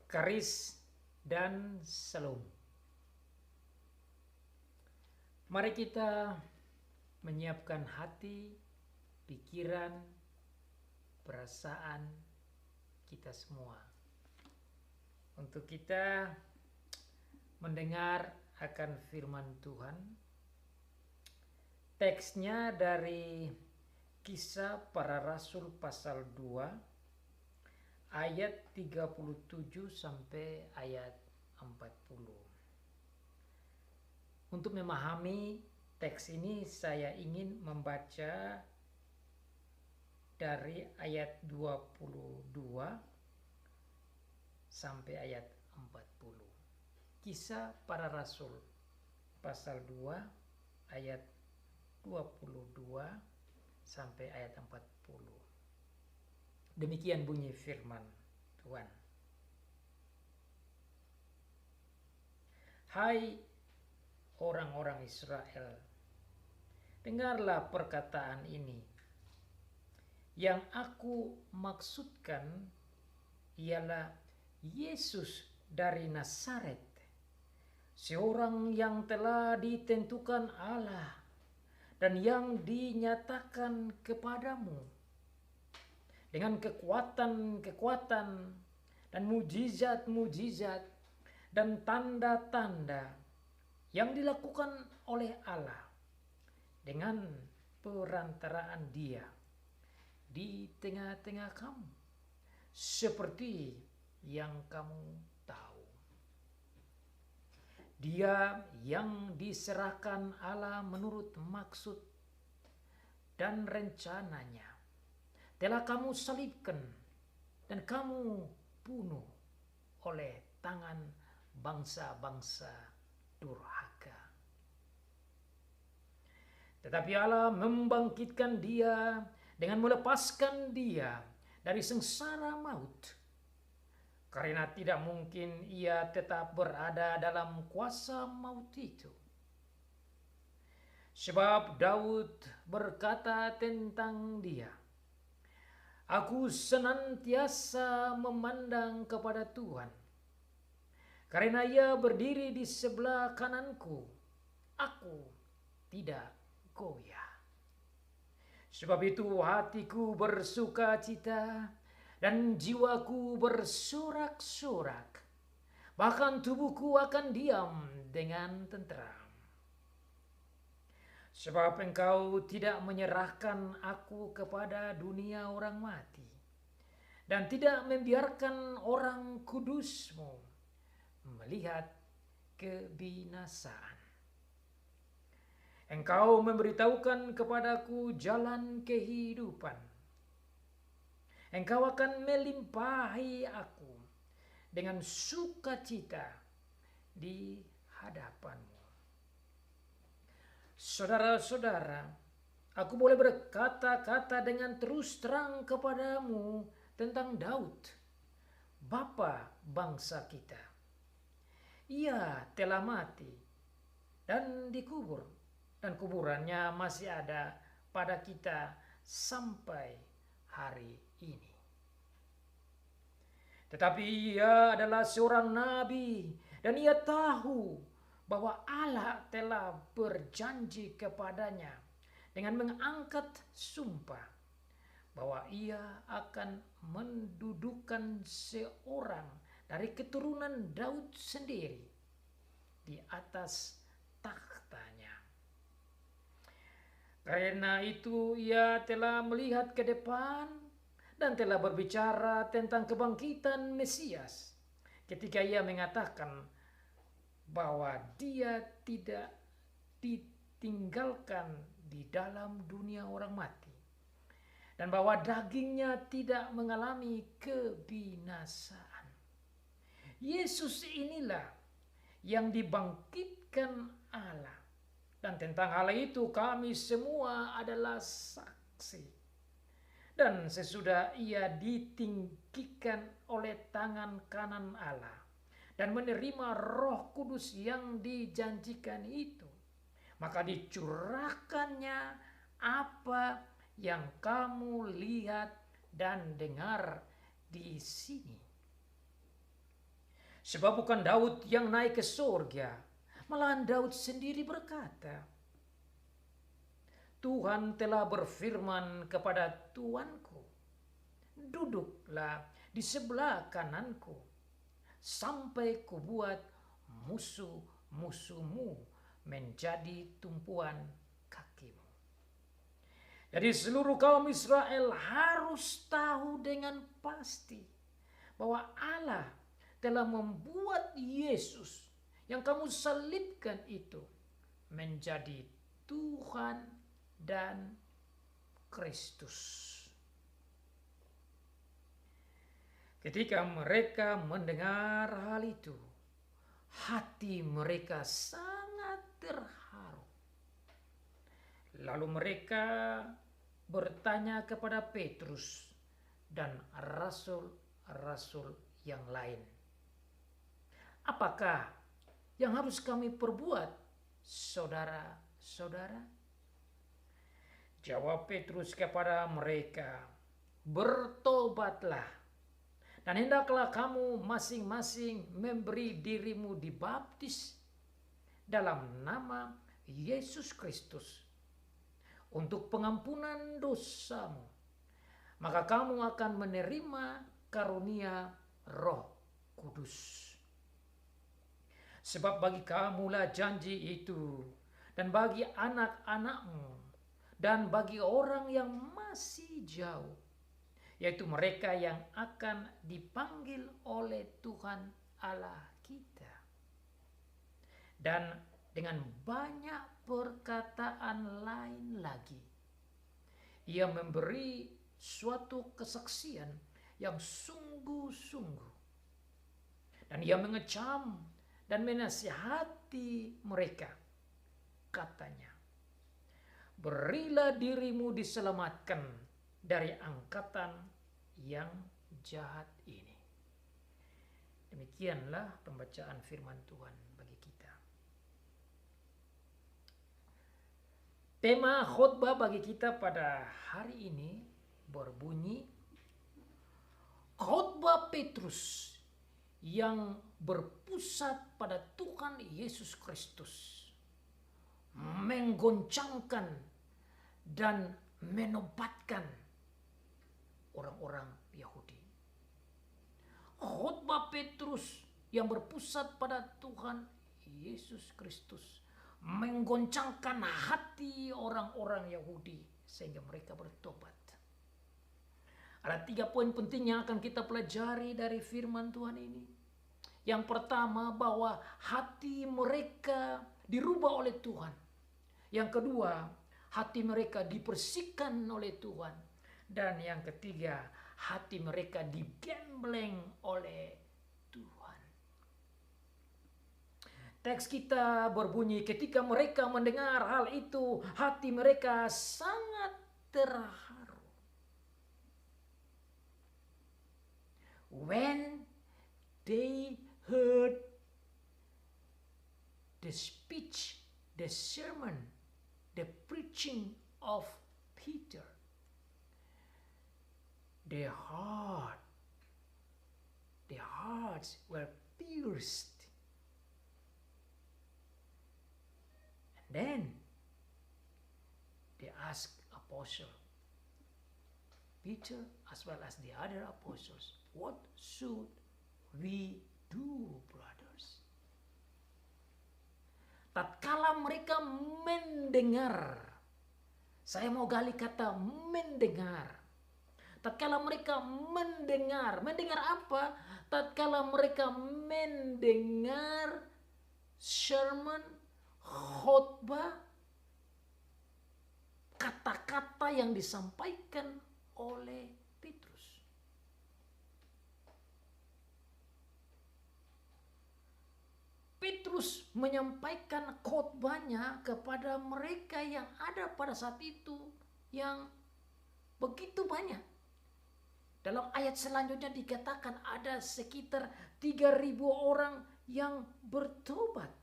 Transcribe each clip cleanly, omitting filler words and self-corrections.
Karis dan Salom. Mari kita menyiapkan hati, pikiran, perasaan kita semua untuk kita mendengar akan firman Tuhan. Teksnya dari Kisah Para Rasul pasal 2 ayat 37 sampai ayat 40. Untuk memahami teks ini saya ingin membaca dari ayat 22 sampai ayat 40. Kisah Para Rasul pasal 2 ayat 22 sampai ayat 40. Demikian bunyi firman Tuhan. Hai orang-orang Israel, dengarlah perkataan ini. Yang aku maksudkan ialah Yesus dari Nazaret, seorang yang telah ditentukan Allah dan yang dinyatakan kepadamu dengan kekuatan-kekuatan dan mujizat-mujizat dan tanda-tanda yang dilakukan oleh Allah dengan perantaraan Dia di tengah-tengah kamu, seperti yang kamu tahu. Dia yang diserahkan Allah menurut maksud dan rencananya telah kamu salibkan dan kamu bunuh oleh tangan bangsa-bangsa durhaka. Tetapi Allah membangkitkan Dia dengan melepaskan Dia dari sengsara maut, karena tidak mungkin Ia tetap berada dalam kuasa maut itu. Sebab Daud berkata tentang Dia, aku senantiasa memandang kepada Tuhan, karena Ia berdiri di sebelah kananku, aku tidak goyah. Sebab itu hatiku bersuka cita dan jiwaku bersorak-sorak, bahkan tubuhku akan diam dengan tenteram. Sebab Engkau tidak menyerahkan aku kepada dunia orang mati, dan tidak membiarkan orang kudus-Mu melihat kebinasaan. Engkau memberitahukan kepadaku jalan kehidupan. Engkau akan melimpahi aku dengan sukacita di hadapan-Mu. Saudara-saudara, aku boleh berkata-kata dengan terus terang kepadamu tentang Daud, bapa bangsa kita. Ia telah mati dan dikubur, dan kuburannya masih ada pada kita sampai hari ini. Tetapi ia adalah seorang nabi, dan ia tahu bahwa Allah telah berjanji kepadanya dengan mengangkat sumpah bahwa Ia akan mendudukan seorang dari keturunan Daud sendiri di atas takhtanya. Karena itu Ia telah melihat ke depan dan telah berbicara tentang kebangkitan Mesias ketika Ia mengatakan bahwa Dia tidak ditinggalkan di dalam dunia orang mati, dan bahwa dagingnya tidak mengalami kebinasaan. Yesus inilah yang dibangkitkan Allah, dan tentang hal itu kami semua adalah saksi. Dan sesudah Ia ditinggikan oleh tangan kanan Allah dan menerima Roh Kudus yang dijanjikan itu, maka dicurahkannya apa yang kamu lihat dan dengar di sini. Sebab bukan Daud yang naik ke surga, malahan Daud sendiri berkata, Tuhan telah berfirman kepada Tuanku, duduklah di sebelah kananku, sampai kubuat musuh-musuhmu menjadi tumpuan kakimu. Jadi seluruh kaum Israel harus tahu dengan pasti bahwa Allah telah membuat Yesus yang kamu salibkan itu menjadi Tuhan dan Kristus. Ketika mereka mendengar hal itu, hati mereka sangat terharu. Lalu mereka bertanya kepada Petrus dan rasul-rasul yang lain, apakah yang harus kami perbuat, saudara-saudara? Jawab Petrus kepada mereka, bertobatlah, dan hendaklah kamu masing-masing memberi dirimu dibaptis dalam nama Yesus Kristus untuk pengampunan dosamu. Maka kamu akan menerima karunia Roh Kudus. Sebab bagi kamulah janji itu, dan bagi anak-anakmu, dan bagi orang yang masih jauh, yaitu mereka yang akan dipanggil oleh Tuhan Allah kita. Dan dengan banyak perkataan lain lagi, ia memberi suatu kesaksian yang sungguh-sungguh. Dan ia mengecam dan menasihati mereka. Katanya, berilah dirimu diselamatkan dari angkatan yang jahat ini. Demikianlah pembacaan firman Tuhan bagi kita. Tema khotbah bagi kita pada hari ini berbunyi, khotbah Petrus yang berpusat pada Tuhan Yesus Kristus menggoncangkan dan menobatkan orang-orang Yahudi. Khotbah Petrus yang berpusat pada Tuhan Yesus Kristus menggoncangkan hati orang-orang Yahudi sehingga mereka bertobat. Ada 3 poin penting yang akan kita pelajari dari firman Tuhan ini. Yang pertama, bahwa hati mereka dirubah oleh Tuhan. Yang kedua, hati mereka dibersihkan oleh Tuhan. Dan yang ketiga, hati mereka digembleng oleh Tuhan. Teks kita berbunyi, ketika mereka mendengar hal itu, hati mereka sangat terharu. When they heard the speech, the sermon, the preaching of Peter, their hearts were pierced. And then they asked Apostle Peter as well as the other apostles, what should we do, brothers? Tatkala mereka mendengar, saya mau gali kata mendengar. Tatkala mereka mendengar apa? Tatkala mereka mendengar sermon, khotbah, kata-kata yang disampaikan oleh Petrus. Petrus menyampaikan khotbahnya kepada mereka yang ada pada saat itu yang begitu banyak. Dalam ayat selanjutnya dikatakan ada sekitar 3.000 orang yang bertobat.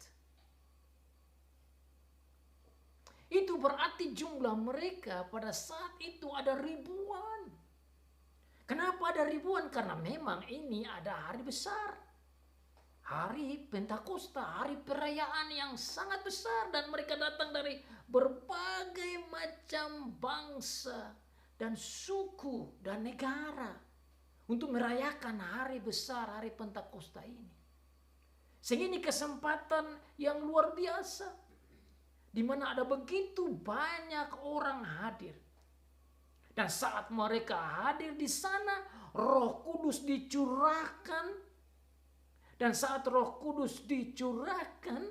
Itu berarti jumlah mereka pada saat itu ada ribuan. Kenapa ada ribuan? Karena memang ini ada hari besar. hari Pentakosta, hari perayaan yang sangat besar, dan mereka datang dari berbagai macam bangsa dan suku dan negara untuk merayakan hari besar, hari Pentakosta ini. Sehingga ini kesempatan yang luar biasa, di mana ada begitu banyak orang hadir. Dan saat mereka hadir di sana, Roh Kudus dicurahkan. Dan saat Roh Kudus dicurahkan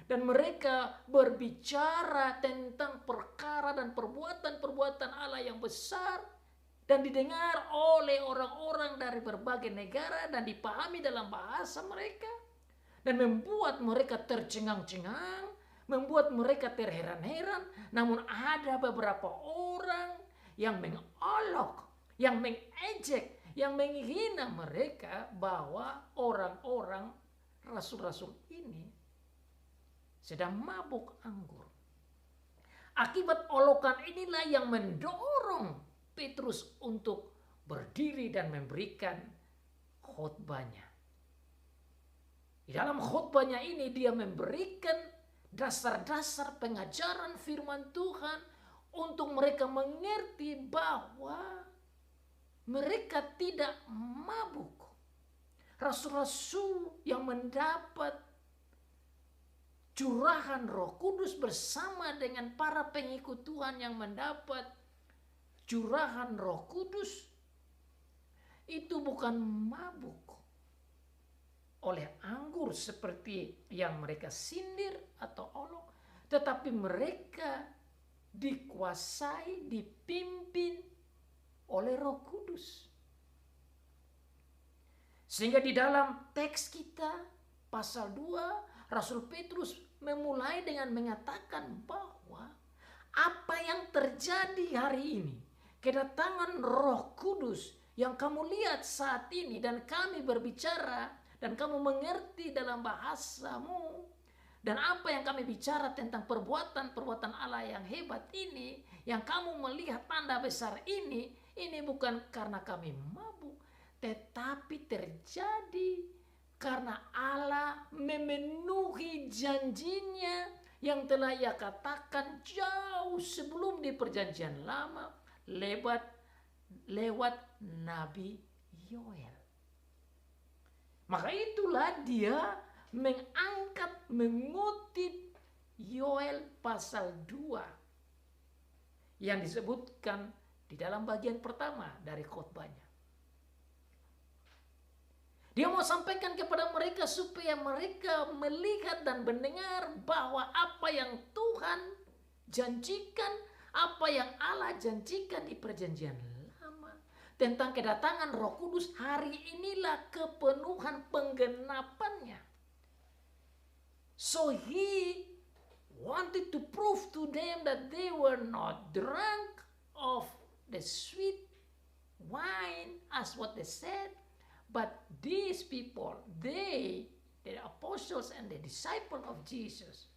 dan mereka berbicara tentang perkara dan perbuatan-perbuatan Allah yang besar dan didengar oleh orang-orang dari berbagai negara dan dipahami dalam bahasa mereka, dan membuat mereka tercengang-cengang, membuat mereka terheran-heran. Namun ada beberapa orang yang mengolok, yang mengejek, yang menghina mereka, bahwa orang-orang rasul-rasul ini sedang mabuk anggur. Akibat olokan inilah yang mendorong Petrus untuk berdiri dan memberikan khotbahnya. Di dalam khotbahnya ini dia memberikan dasar-dasar pengajaran firman Tuhan untuk mereka mengerti bahwa mereka tidak mabuk. Rasul-rasul yang mendapat curahan Roh Kudus bersama dengan para pengikut Tuhan yang mendapat curahan Roh Kudus itu bukan mabuk oleh anggur seperti yang mereka sindir atau olok, tetapi mereka dikuasai, dipimpin oleh Roh Kudus. Sehingga di dalam teks kita pasal 2, Rasul Petrus memulai dengan mengatakan bahwa apa yang terjadi hari ini, kedatangan Roh Kudus yang kamu lihat saat ini dan kami berbicara dan kamu mengerti dalam bahasamu, dan apa yang kami bicara tentang perbuatan-perbuatan Allah yang hebat ini, yang kamu melihat tanda besar ini bukan karena kami mabuk, tetapi terjadi karena Allah memenuhi janjinya yang telah Ia katakan jauh sebelum di perjanjian lama lewat Nabi Yoel. Maka itulah dia mengutip Yoel pasal 2 yang disebutkan di dalam bagian pertama dari khotbahnya. Dia mau sampaikan kepada mereka supaya mereka melihat dan mendengar bahwa apa yang Tuhan janjikan, apa yang Allah janjikan di perjanjian lama tentang kedatangan Roh Kudus, hari inilah kepenuhan penggenapannya. So he wanted to prove to them that they were not drunk of the sweet wine as what they said, but these people, the apostles and the disciples of Jesus,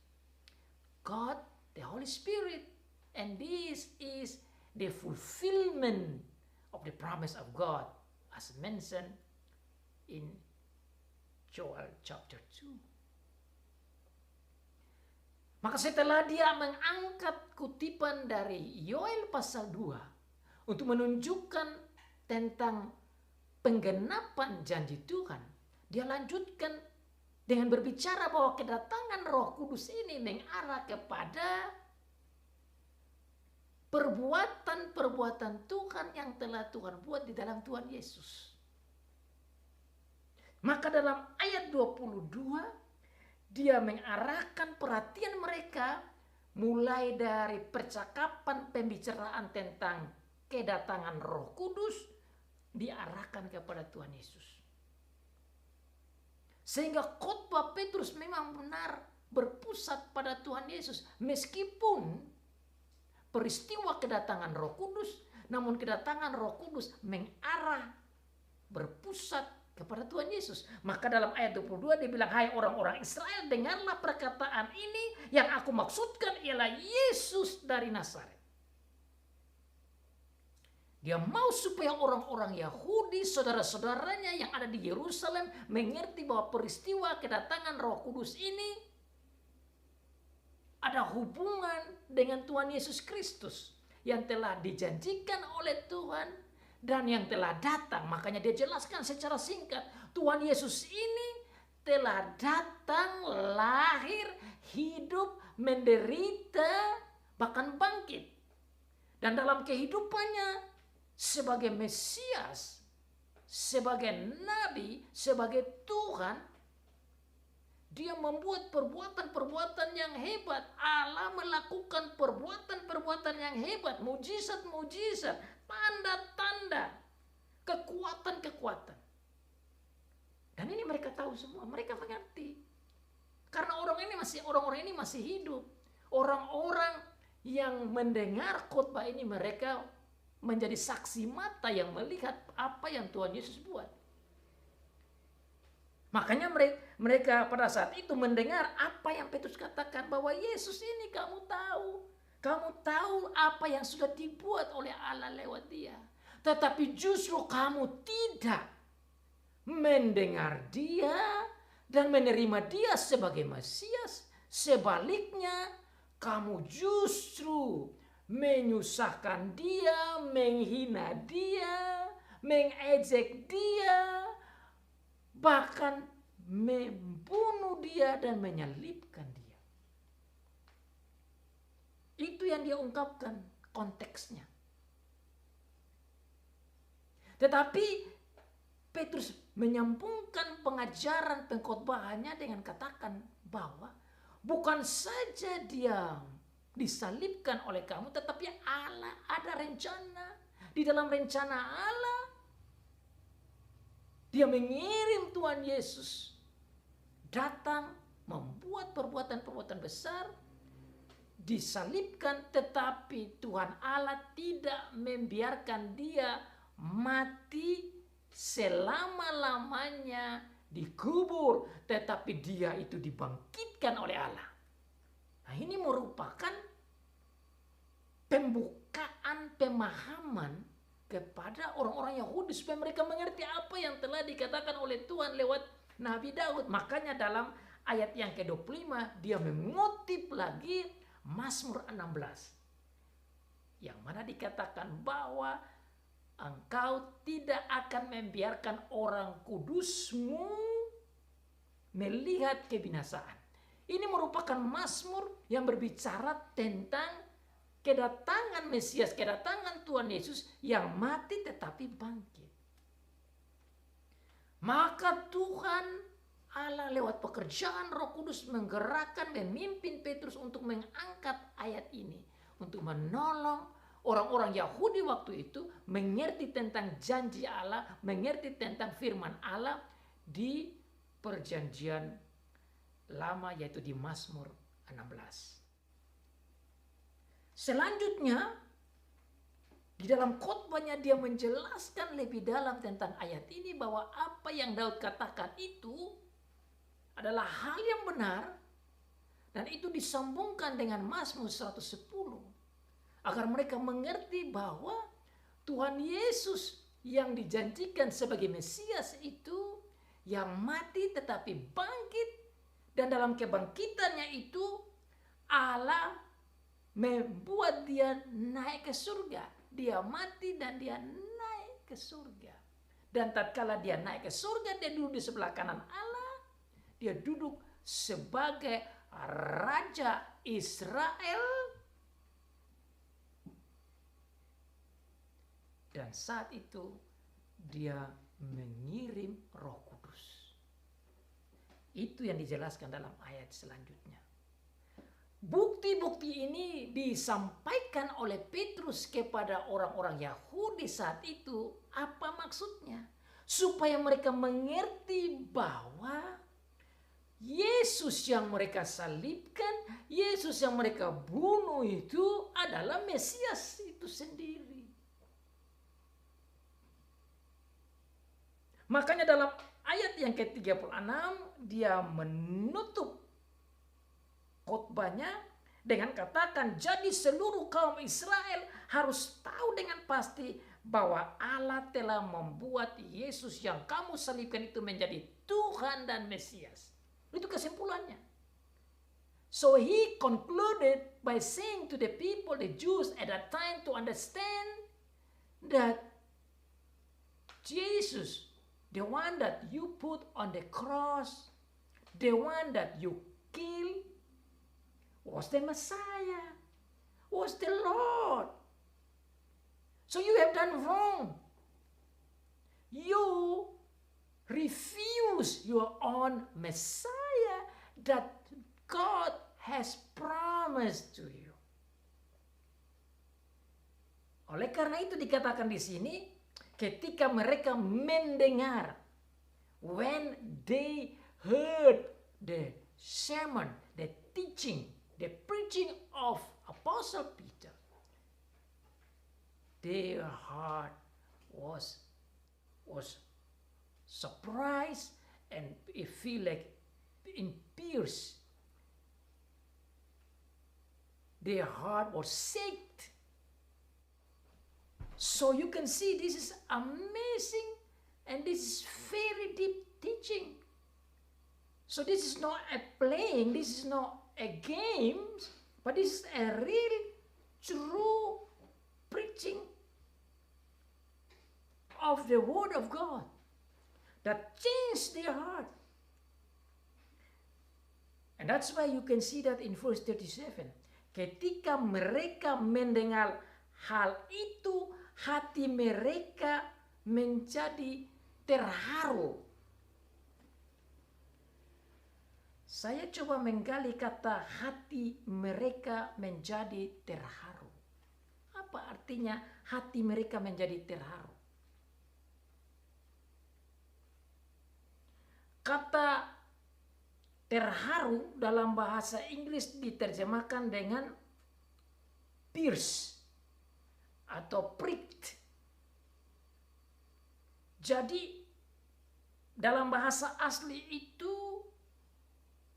God, the Holy Spirit, and this is the fulfillment of the promise of God as mentioned in Joel chapter 2. Maka setelah dia mengangkat kutipan dari Yoel pasal 2 untuk menunjukkan tentang penggenapan janji Tuhan, dia lanjutkan dengan berbicara bahwa kedatangan Roh Kudus ini mengarah kepada perbuatan-perbuatan Tuhan yang telah Tuhan buat di dalam Tuhan Yesus. Maka dalam ayat 22 dia mengarahkan perhatian mereka mulai dari percakapan pembicaraan tentang kedatangan Roh Kudus diarahkan kepada Tuhan Yesus. Sehingga khotbah Petrus memang benar berpusat pada Tuhan Yesus. Meskipun peristiwa kedatangan Roh Kudus, namun kedatangan Roh Kudus mengarah berpusat kepada Tuhan Yesus. Maka dalam ayat 22 dia bilang, hai orang-orang Israel, dengarlah perkataan ini, yang aku maksudkan ialah Yesus dari Nazaret. Dia mau supaya orang-orang Yahudi Yahudi, saudara-saudaranya yang ada di Yerusalem mengerti bahwa peristiwa kedatangan Roh Kudus ini ada hubungan dengan Tuhan Yesus Kristus yang telah dijanjikan oleh Tuhan dan yang telah datang. Makanya dia jelaskan secara singkat, Tuhan Yesus ini telah datang, lahir, hidup, menderita, bahkan bangkit. Dan dalam kehidupannya sebagai Mesias, sebagai Nabi, sebagai Tuhan, dia membuat perbuatan-perbuatan yang hebat. Allah melakukan perbuatan-perbuatan yang hebat, mujizat-mujizat, tanda-tanda, kekuatan-kekuatan. Dan ini mereka tahu semua, mereka mengerti. Karena orang-orang ini masih hidup. Orang-orang yang mendengar khotbah ini mereka menjadi saksi mata yang melihat apa yang Tuhan Yesus buat. Makanya mereka pada saat itu mendengar apa yang Petrus katakan, bahwa Yesus ini kamu tahu apa yang sudah dibuat oleh Allah lewat dia. Tetapi justru kamu tidak mendengar dia dan menerima dia sebagai Mesias. Sebaliknya kamu justru menyusahkan dia, menghina dia, mengejek dia, bahkan membunuh dia dan menyalibkan dia. Itu yang dia ungkapkan konteksnya. Tetapi Petrus menyambungkan pengajaran pengkhotbahannya dengan katakan bahwa bukan saja dia disalibkan oleh kamu, tetapi Allah ada rencana. Di dalam rencana Allah, dia mengirim Tuhan Yesus datang membuat perbuatan-perbuatan besar, disalibkan, tetapi Tuhan Allah tidak membiarkan dia mati selama-lamanya dikubur, tetapi dia itu dibangkitkan oleh Allah. Nah, ini merupakan pembukaan pemahaman kepada orang-orang Yahudi supaya mereka mengerti apa yang telah dikatakan oleh Tuhan lewat Nabi Daud. Makanya dalam ayat yang ke-25 dia mengutip lagi Mazmur 16. Yang mana dikatakan bahwa engkau tidak akan membiarkan orang kudusmu melihat kebinasaan. Ini merupakan Mazmur yang berbicara tentang kedatangan Mesias, kedatangan Tuhan Yesus yang mati tetapi bangkit. Maka Tuhan Allah lewat pekerjaan Roh Kudus menggerakkan, memimpin Petrus untuk mengangkat ayat ini, untuk menolong orang-orang Yahudi waktu itu mengerti tentang janji Allah, mengerti tentang firman Allah di perjanjian lama, yaitu di Mazmur 16. Selanjutnya di dalam khotbahnya dia menjelaskan lebih dalam tentang ayat ini, bahwa apa yang Daud katakan itu adalah hal yang benar, dan itu disambungkan dengan Mazmur 110 agar mereka mengerti bahwa Tuhan Yesus yang dijanjikan sebagai Mesias itu yang mati tetapi bangkit, dan dalam kebangkitannya itu Allah membuat dia naik ke surga. Dia mati dan dia naik ke surga. Dan tatkala dia naik ke surga, dia duduk di sebelah kanan Allah. Dia duduk sebagai Raja Israel. Dan saat itu dia mengirim Roh Kudus. Itu yang dijelaskan dalam ayat selanjutnya. Bukti-bukti ini disampaikan oleh Petrus kepada orang-orang Yahudi saat itu. Apa maksudnya? Supaya mereka mengerti bahwa Yesus yang mereka salibkan, Yesus yang mereka bunuh itu adalah Mesias itu sendiri. Makanya dalam ayat yang ke-36 dia menutup khotbahnya dengan katakan, jadi seluruh kaum Israel harus tahu dengan pasti bahwa Allah telah membuat Yesus yang kamu salibkan itu menjadi Tuhan dan Mesias. Itu kesimpulannya. So he concluded by saying to the people, the Jews at that time, to understand that Jesus, the one that you put on the cross, the one that you killed, was the Messiah, was the Lord. So you have done wrong. You refuse your own Messiah that God has promised to you. Oleh karena itu dikatakan di sini, ketika mereka mendengar, when they heard the sermon, the teaching, the preaching of Apostle Peter, their heart was surprised and it feel like in pierced. Their heart was shaked. So you can see this is amazing and this is very deep teaching. So this is not a playing, this is not a game, but this is a real, true preaching of the Word of God that changed their heart. And that's why you can see that in verse 37. Ketika mereka mendengar hal itu, hati mereka menjadi terharu. Saya coba menggali kata hati mereka menjadi terharu. Apa artinya hati mereka menjadi terharu? Kata terharu dalam bahasa Inggris diterjemahkan dengan pierce atau pricked. Jadi dalam bahasa asli itu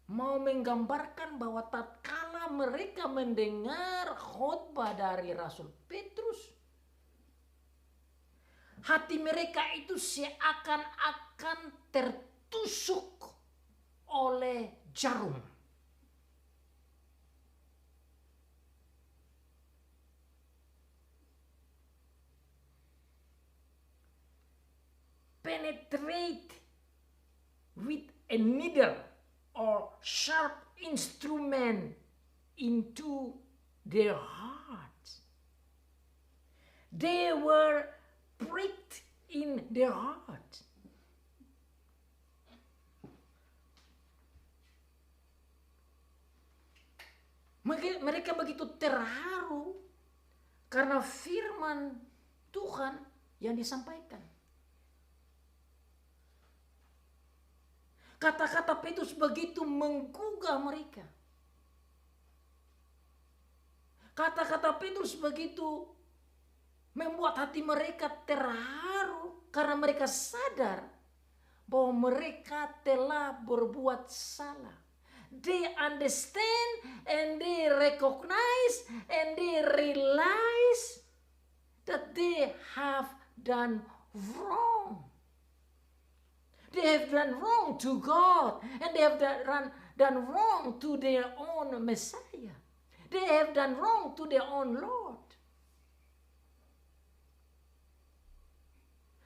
mau menggambarkan bahwa tatkala mereka mendengar khotbah dari Rasul Petrus, hati mereka itu seakan-akan tertusuk oleh jarum. Penetrate with a needle or sharp instrument into their hearts. They were pricked in their hearts. Mereka begitu terharu karena firman Tuhan yang disampaikan. Kata-kata Petrus begitu menggugah mereka. Kata-kata Petrus begitu membuat hati mereka terharu karena mereka sadar bahwa mereka telah berbuat salah. They understand and they recognize and they realize that they have done wrong. They have done wrong to God and they have done wrong to their own Messiah. They have done wrong to their own Lord.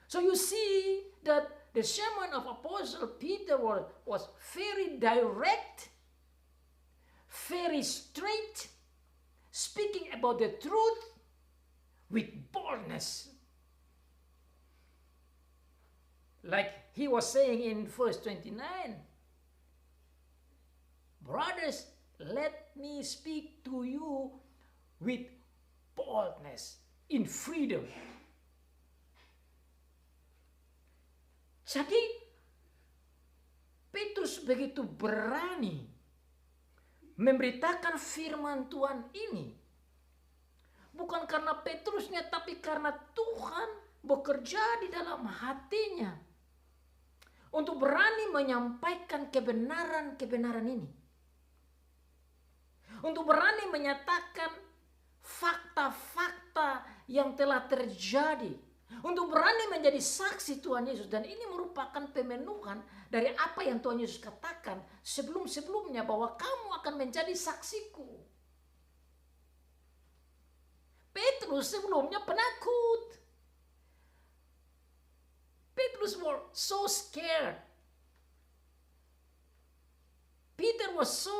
So you see that the sermon of Apostle Peter was very direct, very straight, speaking about the truth with boldness. Like he was saying in verse 29, brothers, let me speak to you with boldness, in freedom. Jadi Petrus begitu berani memberitakan firman Tuhan ini. Bukan karena Petrusnya, tapi karena Tuhan bekerja di dalam hatinya untuk berani menyampaikan kebenaran-kebenaran ini. Untuk berani menyatakan fakta-fakta yang telah terjadi Untuk berani menjadi saksi Tuhan Yesus. Dan ini merupakan pemenuhan dari apa yang Tuhan Yesus katakan sebelum-sebelumnya, bahwa kamu akan menjadi saksiku. Petrus sebelumnya penakut. Petrus was so scared. Peter was so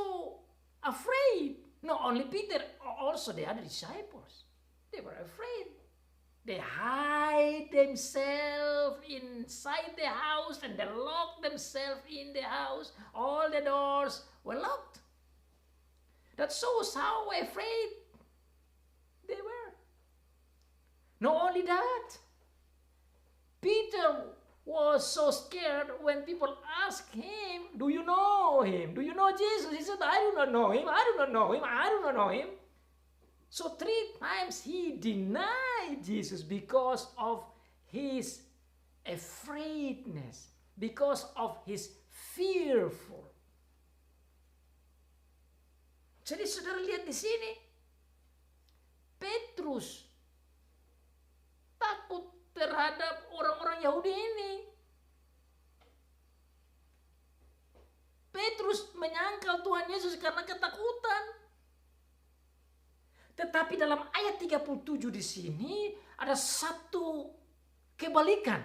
afraid. Not only Peter, also the other disciples. They were afraid. They hide themselves inside the house and they lock themselves in the house. All the doors were locked. That shows how afraid they were. Not only that, Peter was so scared when people asked him, do you know him? Do you know Jesus? He said, I do not know him. I do not know him. I do not know him. So 3 times he denied Jesus because of his afraidness, because of his fearful. Jadi saudara lihat di sini, Petrus takut terhadap orang-orang Yahudi ini. Petrus menyangkal Tuhan Yesus karena ketakutan. Tetapi dalam ayat 37 di sini ada satu kebalikan.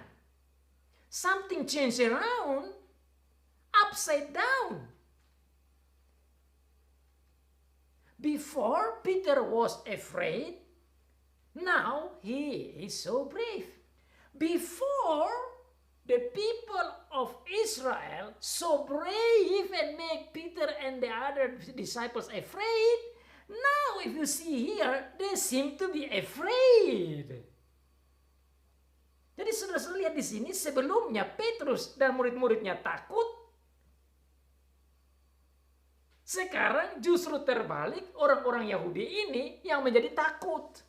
Something changed around, upside down. Before Peter was afraid, now he is so brave. Before the people of Israel so brave and make Peter and the other disciples afraid, now if you see here, they seem to be afraid. Jadi saudara lihat di sini, sebelumnya Petrus dan murid-muridnya takut. Sekarang justru terbalik, orang-orang Yahudi ini yang menjadi takut.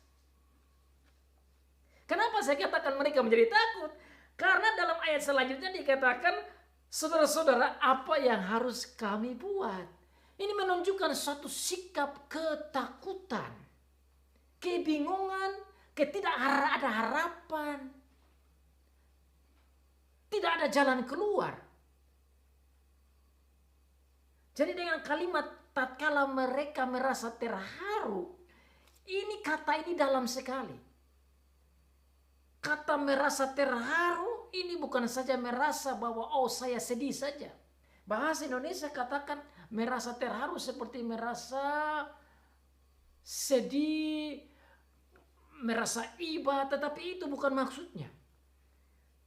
Kenapa saya katakan mereka menjadi takut? Karena dalam ayat selanjutnya dikatakan, saudara-saudara, apa yang harus kami buat? Ini menunjukkan suatu sikap ketakutan, kebingungan, tidak ada harapan, tidak ada jalan keluar. Jadi dengan kalimat tatkala mereka merasa terharu, ini kata ini dalam sekali. Kata merasa terharu ini bukan saja merasa bahwa oh saya sedih saja. Bahasa Indonesia katakan merasa terharu seperti merasa sedih, merasa iba, tetapi itu bukan maksudnya.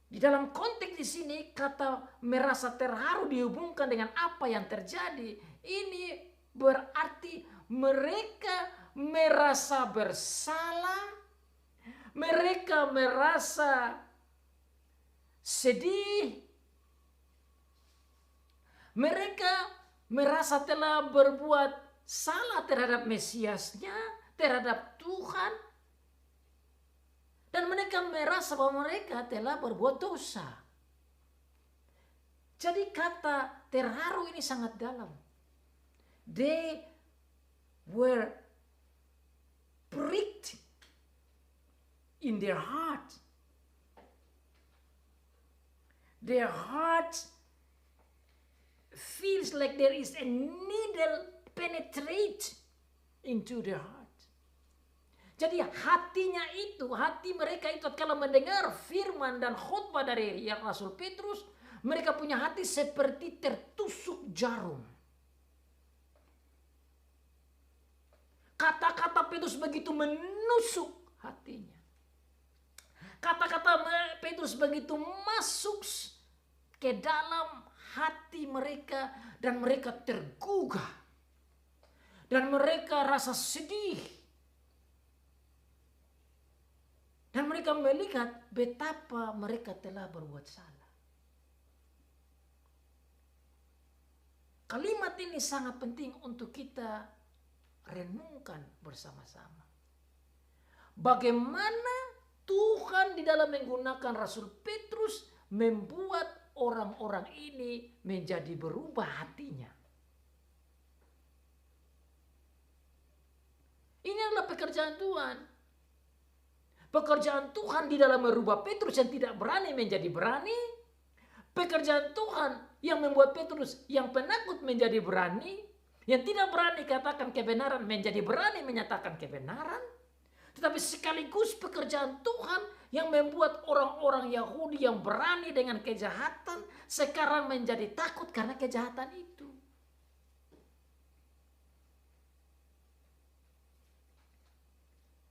Di dalam konteks di sini kata merasa terharu dihubungkan dengan apa yang terjadi. Ini berarti mereka merasa bersalah, mereka merasa sedih, mereka merasa telah berbuat salah terhadap Mesiasnya, terhadap Tuhan. Dan mereka merasa bahwa mereka telah berbuat dosa. Jadi kata terharu ini sangat dalam. They were pricked in their heart. Their heart feels like there is a needle penetrate into their heart. Jadi hatinya itu, hati mereka itu kalau mendengar firman dan khotbah dari yang Rasul Petrus, mereka punya hati seperti tertusuk jarum. Kata-kata Petrus begitu menusuk hatinya. Kata-kata Petrus begitu masuk ke dalam hati mereka dan mereka tergugah. Dan mereka rasa sedih. Dan mereka melihat betapa mereka telah berbuat salah. Kalimat ini sangat penting untuk kita renungkan bersama-sama. Bagaimana Tuhan di dalam menggunakan Rasul Petrus membuat orang-orang ini menjadi berubah hatinya. Ini adalah pekerjaan Tuhan. Pekerjaan Tuhan di dalam merubah Petrus yang tidak berani menjadi berani. Pekerjaan Tuhan yang membuat Petrus yang penakut menjadi berani. Yang tidak berani katakan kebenaran menjadi berani menyatakan kebenaran. Tetapi sekaligus pekerjaan Tuhan yang membuat orang-orang Yahudi yang berani dengan kejahatan sekarang menjadi takut karena kejahatan itu.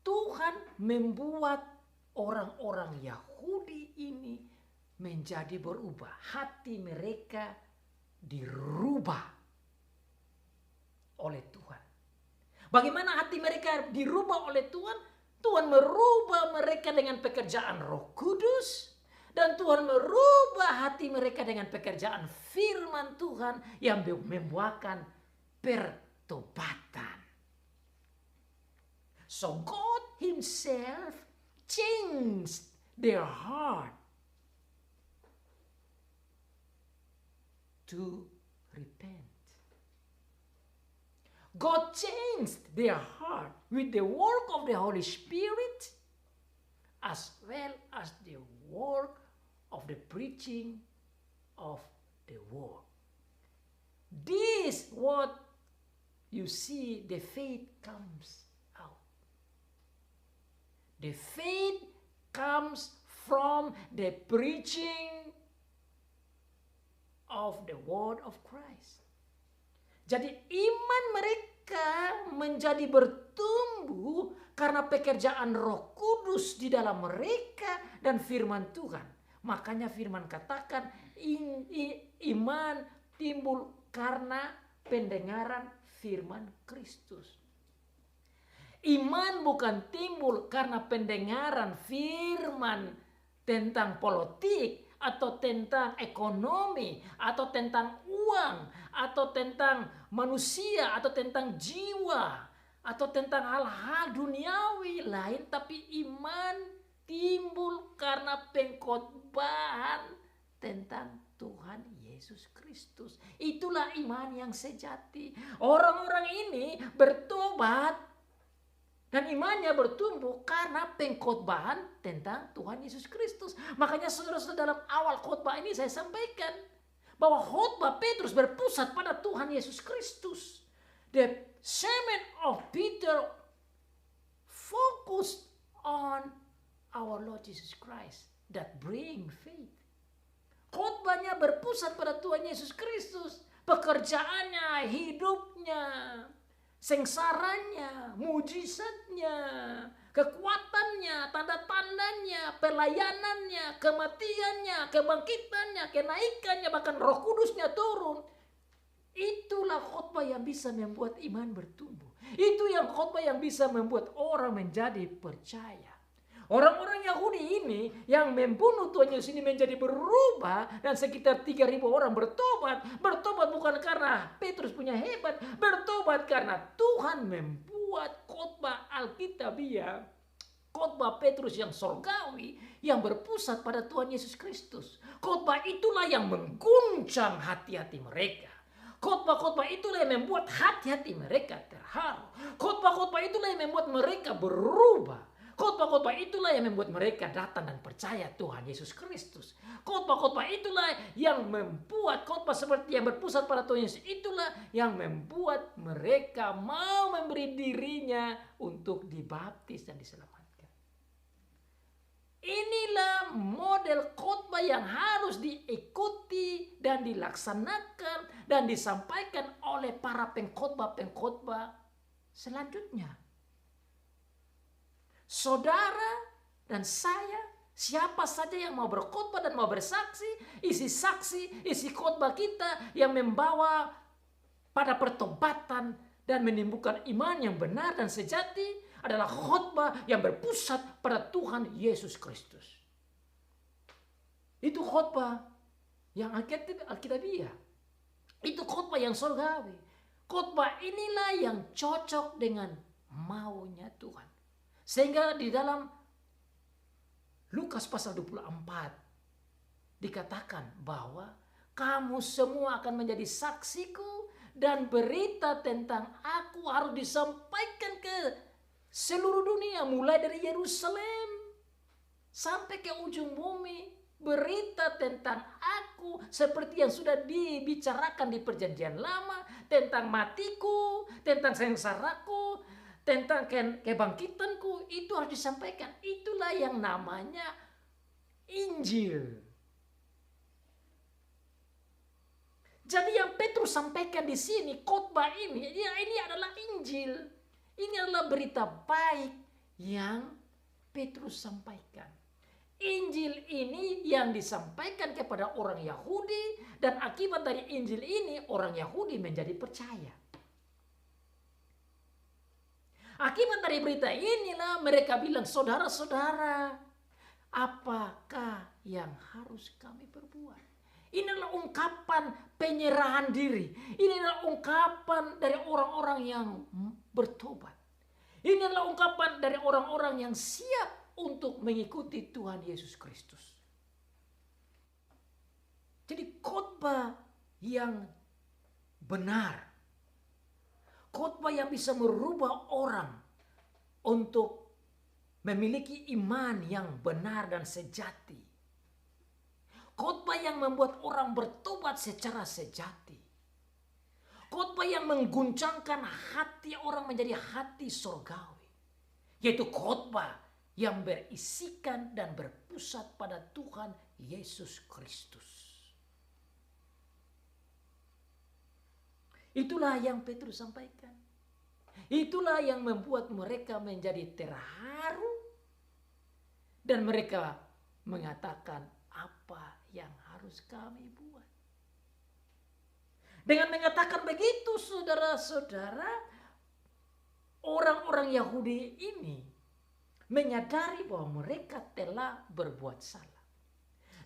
Tuhan membuat orang-orang Yahudi ini menjadi berubah. Hati mereka dirubah oleh Tuhan. Bagaimana hati mereka dirubah oleh Tuhan? Tuhan merubah mereka dengan pekerjaan Roh Kudus. Dan Tuhan merubah hati mereka dengan pekerjaan firman Tuhan yang membuahkan pertobatan. So God Himself changed their heart to repent. God changed their heart with the work of the Holy Spirit as well as the work of the preaching of the word. This what you see, the faith comes out. The faith comes from the preaching of the word of Christ. Jadi iman mereka menjadi bertumbuh karena pekerjaan Roh Kudus di dalam mereka dan firman Tuhan. Makanya firman katakan iman timbul karena pendengaran firman Kristus. Iman bukan timbul karena pendengaran firman tentang politik atau tentang ekonomi atau tentang uang atau tentang manusia atau tentang jiwa atau tentang hal-hal duniawi lain, tapi iman timbul karena pengkhotbahan tentang Tuhan Yesus Kristus. Itulah iman yang sejati. Orang-orang ini bertobat dan imannya bertumbuh karena pengkhotbahan tentang Tuhan Yesus Kristus. Makanya saudara-saudara, dalam awal khotbah ini saya sampaikan bahwa khotbah Petrus berpusat pada Tuhan Yesus Kristus. The sermon of Peter focused on our Lord Jesus Christ that bring faith. Khotbahnya berpusat pada Tuhan Yesus Kristus. Pekerjaannya, hidupnya, sengsaranya, mujizatnya, kekuatannya, tanda-tandanya, pelayanannya, kematiannya, kebangkitannya, kenaikannya, bahkan Roh Kudusnya turun. Itulah khotbah yang bisa membuat iman bertumbuh. Itu yang khotbah yang bisa membuat orang menjadi percaya. Orang-orang Yahudi ini yang membunuh Tuhan Yesus ini menjadi berubah dan sekitar 3.000 orang bertobat. Bertobat bukan karena Petrus punya hebat, bertobat karena Tuhan membuat khotbah Alkitabiah, khotbah Petrus yang surgawi yang berpusat pada Tuhan Yesus Kristus. Khotbah itulah yang mengguncang hati-hati mereka. Khotbah-khotbah itulah yang membuat hati-hati mereka terharu. Khotbah-khotbah itulah yang membuat mereka berubah. Khotbah-khotbah itulah yang membuat mereka datang dan percaya Tuhan Yesus Kristus. Khotbah-khotbah itulah yang membuat khotbah seperti yang berpusat pada Tuhan Yesus itulah yang membuat mereka mau memberi dirinya untuk dibaptis dan diselamatkan. Inilah model khotbah yang harus diikuti dan dilaksanakan dan disampaikan oleh para pengkhotbah-pengkhotbah selanjutnya. Saudara dan saya, siapa saja yang mau berkhotbah dan mau bersaksi, isi khotbah kita yang membawa pada pertobatan dan menimbulkan iman yang benar dan sejati adalah khotbah yang berpusat pada Tuhan Yesus Kristus. Itu khotbah yang Alkitabiah. Itu khotbah yang surgawi. Khotbah inilah yang cocok dengan maunya Tuhan. Sehingga di dalam Lukas pasal 24 dikatakan bahwa kamu semua akan menjadi saksiku dan berita tentang aku harus disampaikan ke seluruh dunia mulai dari Yerusalem sampai ke ujung bumi, berita tentang aku seperti yang sudah dibicarakan di perjanjian lama, tentang matiku, tentang sengsaraku, tentang kebangkitanku, itu harus disampaikan. Itulah yang namanya Injil. Jadi yang Petrus sampaikan di sini, khotbah ini, ya ini adalah Injil. Ini adalah berita baik yang Petrus sampaikan. Injil ini yang disampaikan kepada orang Yahudi, dan akibat dari Injil ini orang Yahudi menjadi percaya. Akibat dari berita inilah mereka bilang, saudara-saudara, apakah yang harus kami perbuat? Ini adalah ungkapan penyerahan diri. Ini adalah ungkapan dari orang-orang yang bertobat. Ini adalah ungkapan dari orang-orang yang siap untuk mengikuti Tuhan Yesus Kristus. Jadi khotbah yang benar. Khotbah yang bisa merubah orang untuk memiliki iman yang benar dan sejati. Khotbah yang membuat orang bertobat secara sejati. Khotbah yang mengguncangkan hati orang menjadi hati surgawi. Yaitu khotbah yang berisikan dan berpusat pada Tuhan Yesus Kristus. Itulah yang Petrus sampaikan. Itulah yang membuat mereka menjadi terharu. Dan mereka mengatakan, apa yang harus kami buat? Dengan mengatakan begitu, saudara-saudara, orang-orang Yahudi ini menyadari bahwa mereka telah berbuat salah.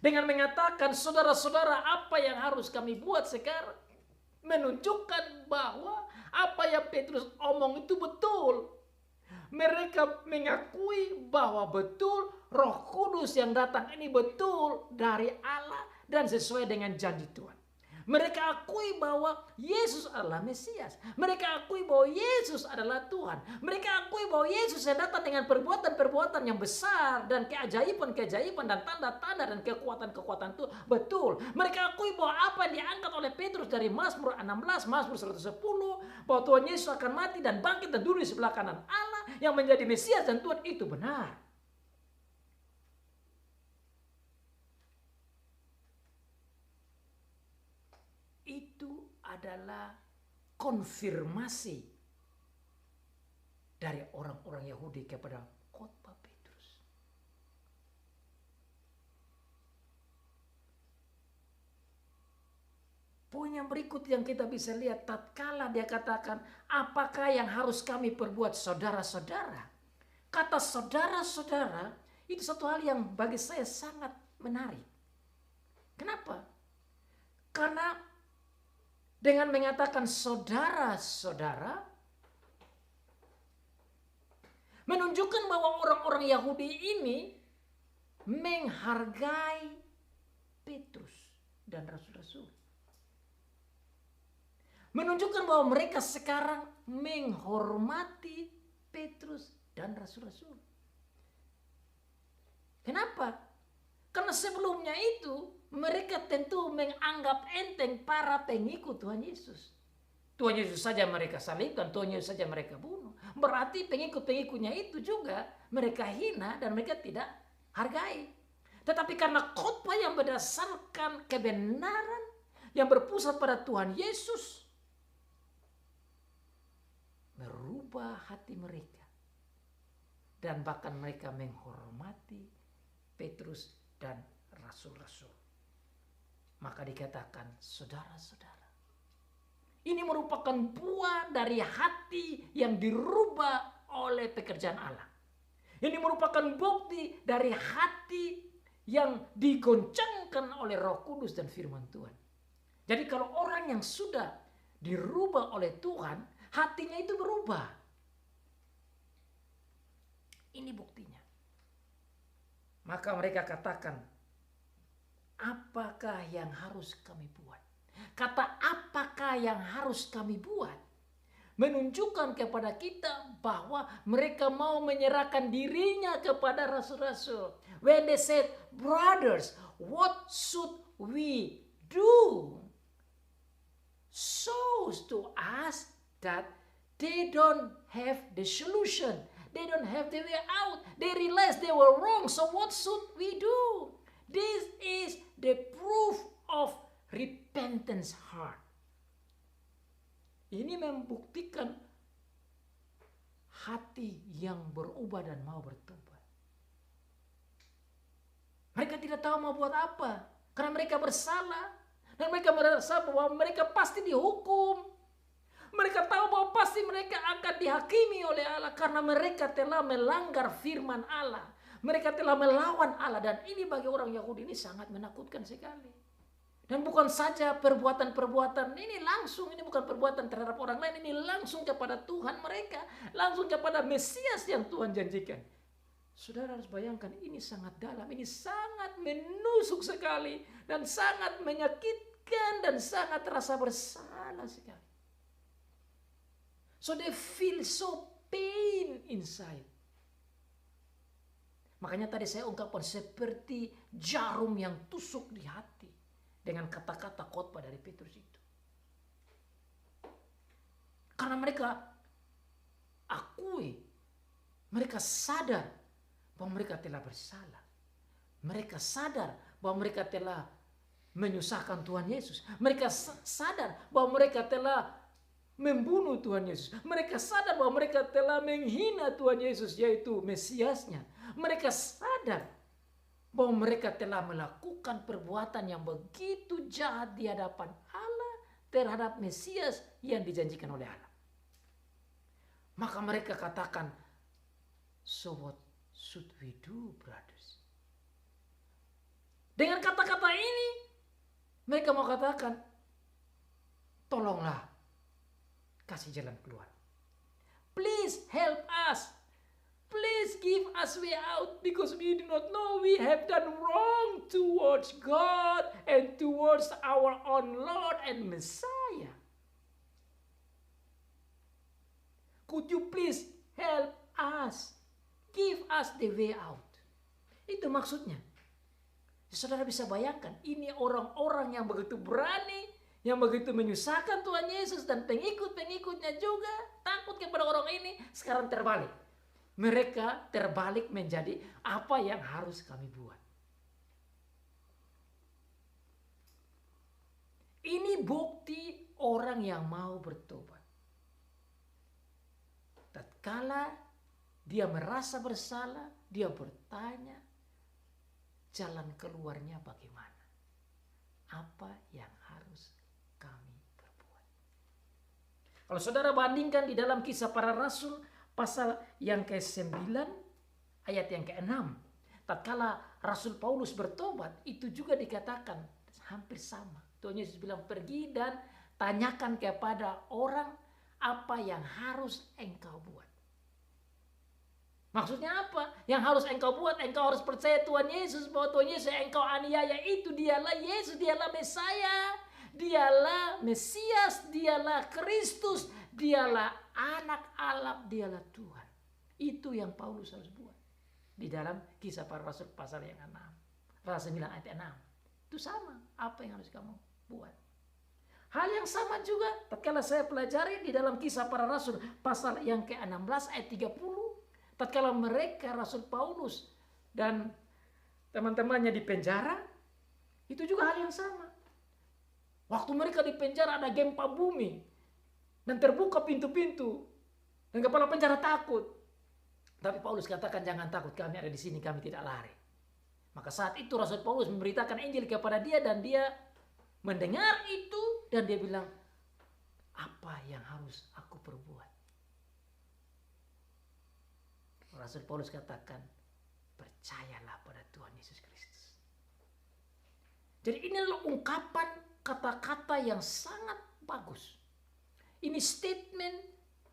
Dengan mengatakan, saudara-saudara, apa yang harus kami buat sekarang? Menunjukkan bahwa apa yang Petrus omong itu betul. Mereka mengakui bahwa betul Roh Kudus yang datang ini betul dari Allah dan sesuai dengan janji Tuhan. Mereka akui bahwa Yesus adalah Mesias. Mereka akui bahwa Yesus adalah Tuhan. Mereka akui bahwa Yesus yang datang dengan perbuatan-perbuatan yang besar dan keajaiban-keajaiban dan tanda-tanda dan kekuatan-kekuatan itu betul. Mereka akui bahwa apa yang diangkat oleh Petrus dari Mazmur 16, Mazmur 110, bahwa Tuhan Yesus akan mati dan bangkit dan duduk di sebelah kanan Allah yang menjadi Mesias dan Tuhan, itu benar. Itu adalah konfirmasi dari orang-orang Yahudi kepada khotbah Petrus. Poin yang berikut yang kita bisa lihat, tatkala dia katakan, apakah yang harus kami perbuat, saudara-saudara? Kata saudara-saudara itu satu hal yang bagi saya sangat menarik. Kenapa? Karena dengan mengatakan saudara-saudara, menunjukkan bahwa orang-orang Yahudi ini menghargai Petrus dan rasul-rasul. Menunjukkan bahwa mereka sekarang menghormati Petrus dan rasul-rasul. Kenapa? Karena sebelumnya itu mereka tentu menganggap enteng para pengikut Tuhan Yesus. Tuhan Yesus saja mereka salibkan, Tuhan Yesus saja mereka bunuh. Berarti pengikut-pengikutnya itu juga mereka hina dan mereka tidak hargai. Tetapi karena khotbah yang berdasarkan kebenaran, yang berpusat pada Tuhan Yesus, merubah hati mereka. Dan bahkan mereka menghormati Petrus dan rasul-rasul. Maka dikatakan saudara-saudara. Ini merupakan buah dari hati yang dirubah oleh pekerjaan Allah. Ini merupakan bukti dari hati yang digoncangkan oleh Roh Kudus dan firman Tuhan. Jadi kalau orang yang sudah dirubah oleh Tuhan, hatinya itu berubah. Ini buktinya. Maka mereka katakan, apakah yang harus kami buat? Kata apakah yang harus kami buat menunjukkan kepada kita bahwa mereka mau menyerahkan dirinya kepada rasul-rasul. When they said, brothers, what should we do? Shows to us that they don't have the solution. They don't have the way out. They realize they were wrong. So what should we do? This is the proof of repentance heart. Ini membuktikan hati yang berubah dan mau bertobat. Mereka tidak tahu mau buat apa. Karena mereka bersalah. Dan mereka merasa bahwa mereka pasti dihukum. Mereka tahu bahwa pasti mereka akan dihakimi oleh Allah. Karena mereka telah melanggar firman Allah. Mereka telah melawan Allah. Dan ini bagi orang Yahudi ini sangat menakutkan sekali. Dan bukan saja perbuatan-perbuatan ini langsung, ini bukan perbuatan terhadap orang lain, ini langsung kepada Tuhan mereka, langsung kepada Mesias yang Tuhan janjikan. Saudara harus bayangkan, ini sangat dalam, ini sangat menusuk sekali, dan sangat menyakitkan, dan sangat terasa bersalah sekali. So they feel so pain inside. Makanya tadi saya ungkapkan seperti jarum yang tusuk di hati. Dengan kata-kata khotbah dari Petrus itu. Karena mereka akui, mereka sadar bahwa mereka telah bersalah. Mereka sadar bahwa mereka telah menyusahkan Tuhan Yesus. Mereka sadar bahwa mereka telah membunuh Tuhan Yesus. Mereka sadar bahwa mereka telah menghina Tuhan Yesus, yaitu Mesiasnya. Mereka sadar bahwa mereka telah melakukan perbuatan yang begitu jahat di hadapan Allah terhadap Mesias yang dijanjikan oleh Allah. Maka mereka katakan, so what should we do, brothers? Dengan kata-kata ini, mereka mau katakan, tolonglah, kasih jalan keluar. Please help us. Please give us way out because we do not know we have done wrong towards God and towards our own Lord and Messiah. Could you please help us? Give us the way out. Itu maksudnya. Saudara bisa bayangkan, ini orang-orang yang begitu berani, yang begitu menyusahkan Tuhan Yesus dan pengikut-pengikutnya juga takut kepada orang ini, sekarang terbalik. Mereka terbalik menjadi apa yang harus kami buat. Ini bukti orang yang mau bertobat. Tatkala dia merasa bersalah, dia bertanya, jalan keluarnya bagaimana? Apa yang harus kami perbuat? Kalau saudara bandingkan di dalam Kisah Para Rasul, pasal yang ke-9 ayat yang ke-6. Tatkala Rasul Paulus bertobat, itu juga dikatakan hampir sama. Tuhan Yesus bilang, pergi dan tanyakan kepada orang apa yang harus engkau buat. Maksudnya apa? Yang harus engkau buat, engkau harus percaya Tuhan Yesus, bahwa Tuhan Yesus yang engkau aniaya itu dialah Yesus, dialah Mesaya, dialah Mesias, dialah Kristus, dialah anak Allah, dialah Tuhan. Itu yang Paulus harus buat. Di dalam Kisah Para Rasul pasal yang 6. Pasal 9 ayat 6. Itu sama. Apa yang harus kamu buat? Hal yang sama juga tatkala saya pelajari di dalam Kisah Para Rasul pasal yang ke-16 ayat 30. Tatkala mereka Rasul Paulus dan teman-temannya di penjara, itu juga hal yang sama. Waktu mereka di penjara ada gempa bumi. Dan terbuka pintu-pintu. Dan kepala penjara takut. Tapi Paulus katakan, jangan takut, kami ada di sini, kami tidak lari. Maka saat itu Rasul Paulus memberitakan Injil kepada dia, dan dia mendengar itu, dan dia bilang, apa yang harus aku perbuat? Rasul Paulus katakan, percayalah pada Tuhan Yesus Kristus. Jadi inilah ungkapan kata-kata yang sangat bagus. Ini statement,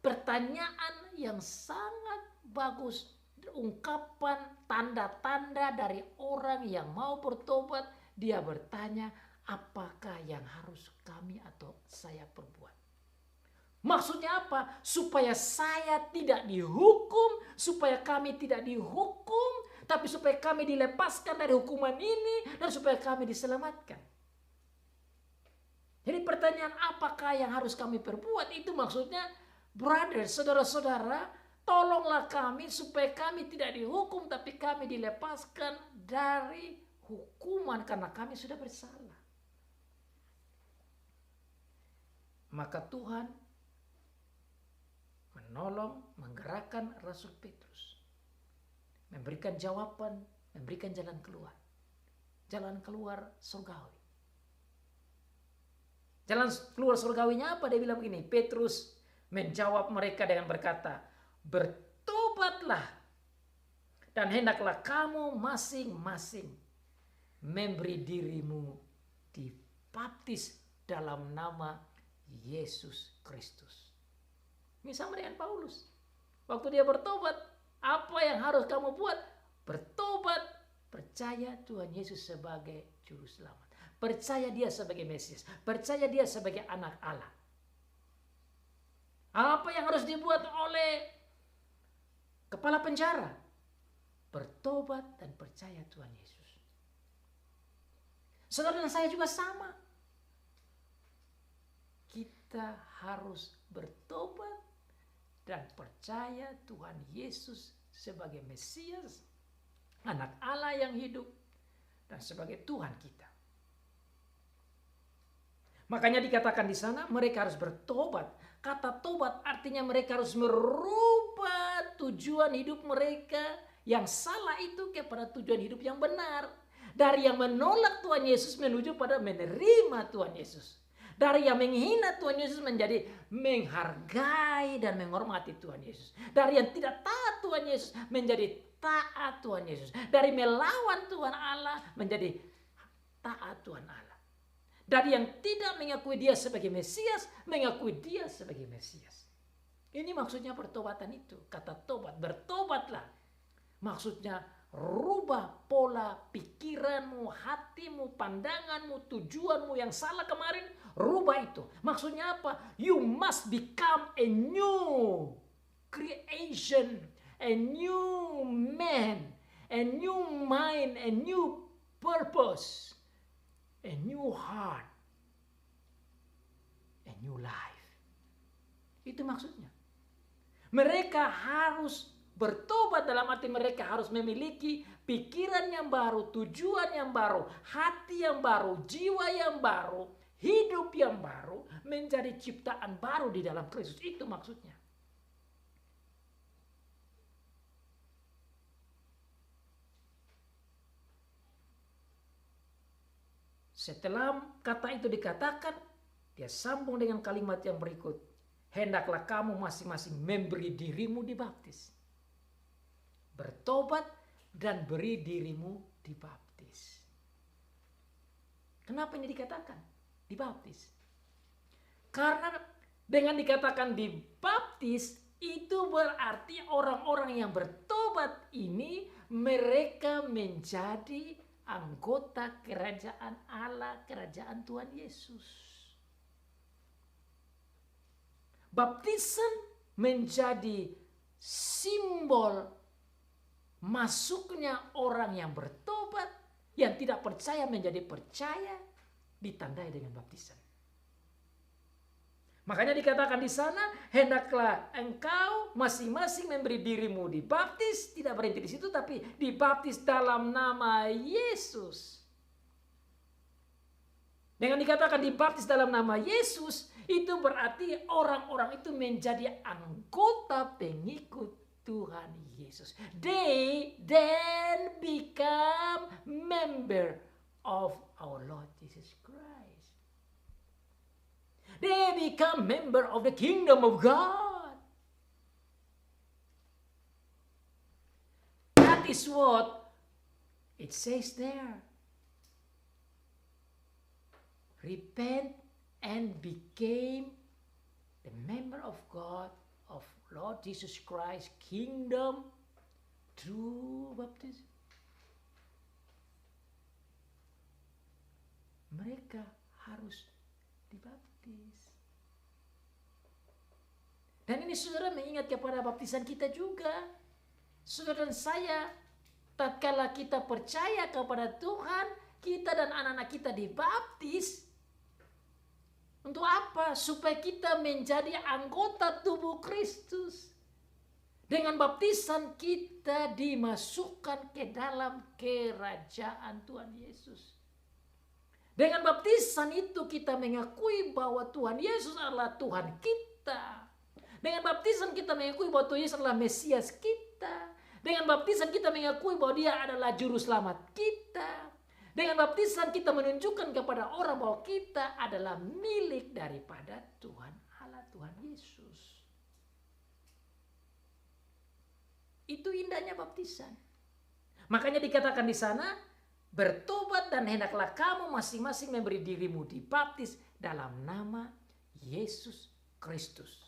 pertanyaan yang sangat bagus. Ungkapan, tanda-tanda dari orang yang mau bertobat. Dia bertanya, apakah yang harus kami atau saya perbuat? Maksudnya apa? Supaya saya tidak dihukum, supaya kami tidak dihukum, tapi supaya kami dilepaskan dari hukuman ini, dan supaya kami diselamatkan. Jadi pertanyaan apakah yang harus kami perbuat? Itu maksudnya, brother, saudara-saudara, tolonglah kami supaya kami tidak dihukum, tapi kami dilepaskan dari hukuman karena kami sudah bersalah. Maka Tuhan menolong, menggerakkan Rasul Petrus, memberikan jawaban, memberikan jalan keluar surgawi. Jalan keluar surgawinya apa? Dia bilang begini, Petrus menjawab mereka dengan berkata, bertobatlah dan hendaklah kamu masing-masing memberi dirimu dibaptis dalam nama Yesus Kristus. Ini sama dengan Paulus. Waktu dia bertobat, apa yang harus kamu buat? Bertobat, percaya Tuhan Yesus sebagai juru selamat. Percaya dia sebagai Mesias. Percaya dia sebagai anak Allah. Apa yang harus dibuat oleh kepala penjara? Bertobat dan percaya Tuhan Yesus. Saudara dan saya juga sama. Kita harus bertobat dan percaya Tuhan Yesus sebagai Mesias, anak Allah yang hidup, dan sebagai Tuhan kita. Makanya dikatakan di sana mereka harus bertobat. Kata tobat artinya mereka harus merubah tujuan hidup mereka yang salah itu kepada tujuan hidup yang benar. Dari yang menolak Tuhan Yesus menuju pada menerima Tuhan Yesus. Dari yang menghina Tuhan Yesus menjadi menghargai dan menghormati Tuhan Yesus. Dari yang tidak taat Tuhan Yesus menjadi taat Tuhan Yesus. Dari melawan Tuhan Allah menjadi taat Tuhan Allah. Dari yang tidak mengakui dia sebagai Mesias, mengakui dia sebagai Mesias. Ini maksudnya pertobatan itu. Kata tobat, bertobatlah. Maksudnya rubah pola pikiranmu, hatimu, pandanganmu, tujuanmu yang salah kemarin. Rubah itu. Maksudnya apa? You must become a new creation, a new man, a new mind, a new purpose, a new heart, a new life. Itu maksudnya. Mereka harus bertobat, dalam arti mereka harus memiliki pikiran yang baru, tujuan yang baru, hati yang baru, jiwa yang baru, hidup yang baru, menjadi ciptaan baru di dalam Kristus. Itu maksudnya. Setelah kata itu dikatakan, dia sambung dengan kalimat yang berikut. Hendaklah kamu masing-masing memberi dirimu dibaptis. Bertobat dan beri dirimu dibaptis. Kenapa ini dikatakan dibaptis? Karena dengan dikatakan dibaptis, itu berarti orang-orang yang bertobat ini mereka menjadi anggota kerajaan Allah, kerajaan Tuhan Yesus. Baptisan menjadi simbol masuknya orang yang bertobat, yang tidak percaya menjadi percaya, ditandai dengan baptisan. Makanya dikatakan di sana, hendaklah engkau masing-masing memberi dirimu dibaptis, tidak berhenti di situ, tapi dibaptis dalam nama Yesus. Dengan dikatakan dibaptis dalam nama Yesus, itu berarti orang-orang itu menjadi anggota pengikut Tuhan Yesus. They then become member of our Lord Jesus Christ. They become member of the kingdom of God. That is what it says there. Repent and became the member of God, of Lord Jesus Christ, kingdom through baptism. Mereka harus dibaptis. Dan ini saudara mengingat kepada baptisan kita juga. Saudara dan saya, tatkala kita percaya kepada Tuhan, kita dan anak-anak kita dibaptis. Untuk apa? Supaya kita menjadi anggota tubuh Kristus. Dengan baptisan kita dimasukkan ke dalam kerajaan Tuhan Yesus. Dengan baptisan itu kita mengakui bahwa Tuhan Yesus adalah Tuhan kita. Dengan baptisan kita mengakui bahwa Tuhan Yesus adalah Mesias kita. Dengan baptisan kita mengakui bahwa Dia adalah Juru Selamat kita. Dengan baptisan kita menunjukkan kepada orang bahwa kita adalah milik daripada Tuhan Allah, Tuhan Yesus. Itu indahnya baptisan. Makanya dikatakan di sana, bertobat dan hendaklah kamu masing-masing memberi dirimu dibaptis dalam nama Yesus Kristus.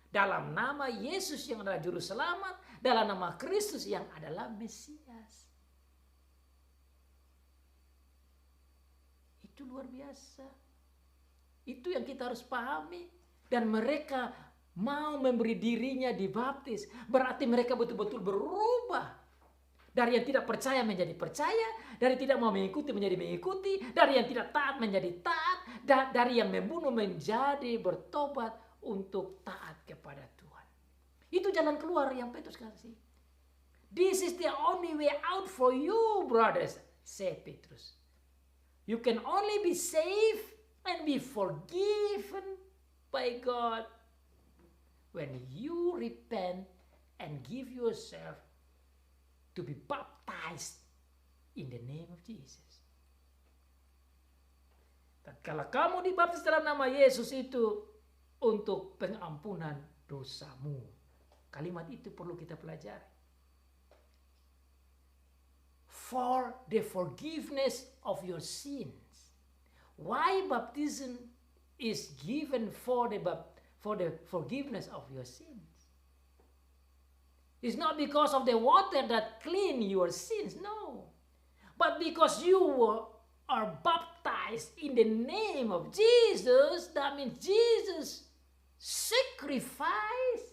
Dalam nama Yesus yang adalah Juru Selamat, dalam nama Kristus yang adalah Mesias. Itu luar biasa. Itu yang kita harus pahami. Dan mereka mau memberi dirinya dibaptis. Berarti mereka betul-betul berubah. Dari yang tidak percaya menjadi percaya. Dari tidak mau mengikuti menjadi mengikuti. Dari yang tidak taat menjadi taat. Dari yang membunuh menjadi bertobat untuk taat kepada Tuhan. Itu jalan keluar yang Petrus kasih. This is the only way out for you, brothers, said Petrus. You can only be saved and be forgiven by God when you repent and give yourself to be baptized in the name of Jesus. Tatkala kamu dibaptis dalam nama Yesus itu untuk pengampunan dosamu. Kalimat itu perlu kita pelajari. For the forgiveness of your sins. Why baptism is given for the forgiveness of your sins? It's not because of the water that clean your sins, no. But because you are baptized in the name of Jesus, that means Jesus sacrifice,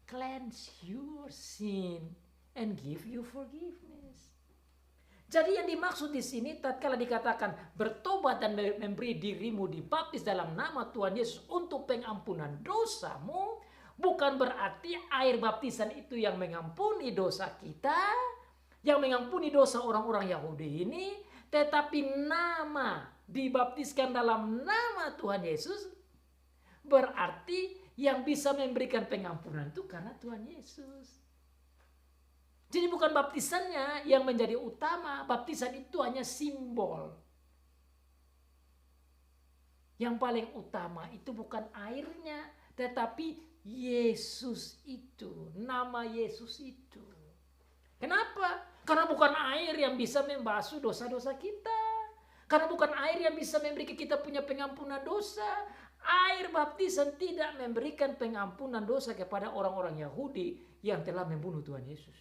cleanse your sin, and give you forgiveness. Jadi yang dimaksud di sini tatkala dikatakan bertobat dan memberi dirimu dibaptis dalam nama Tuhan Yesus untuk pengampunan dosamu, bukan berarti air baptisan itu yang mengampuni dosa kita, yang mengampuni dosa orang-orang Yahudi ini, tetapi nama dibaptiskan dalam nama Tuhan Yesus berarti yang bisa memberikan pengampunan itu karena Tuhan Yesus. Jadi bukan baptisannya yang menjadi utama, baptisan itu hanya simbol. Yang paling utama itu bukan airnya, tetapi Yesus itu, nama Yesus itu. Kenapa? Karena bukan air yang bisa membasuh dosa-dosa kita. Karena bukan air yang bisa memberi kita punya pengampunan dosa. Air baptisan tidak memberikan pengampunan dosa kepada orang-orang Yahudi yang telah membunuh Tuhan Yesus.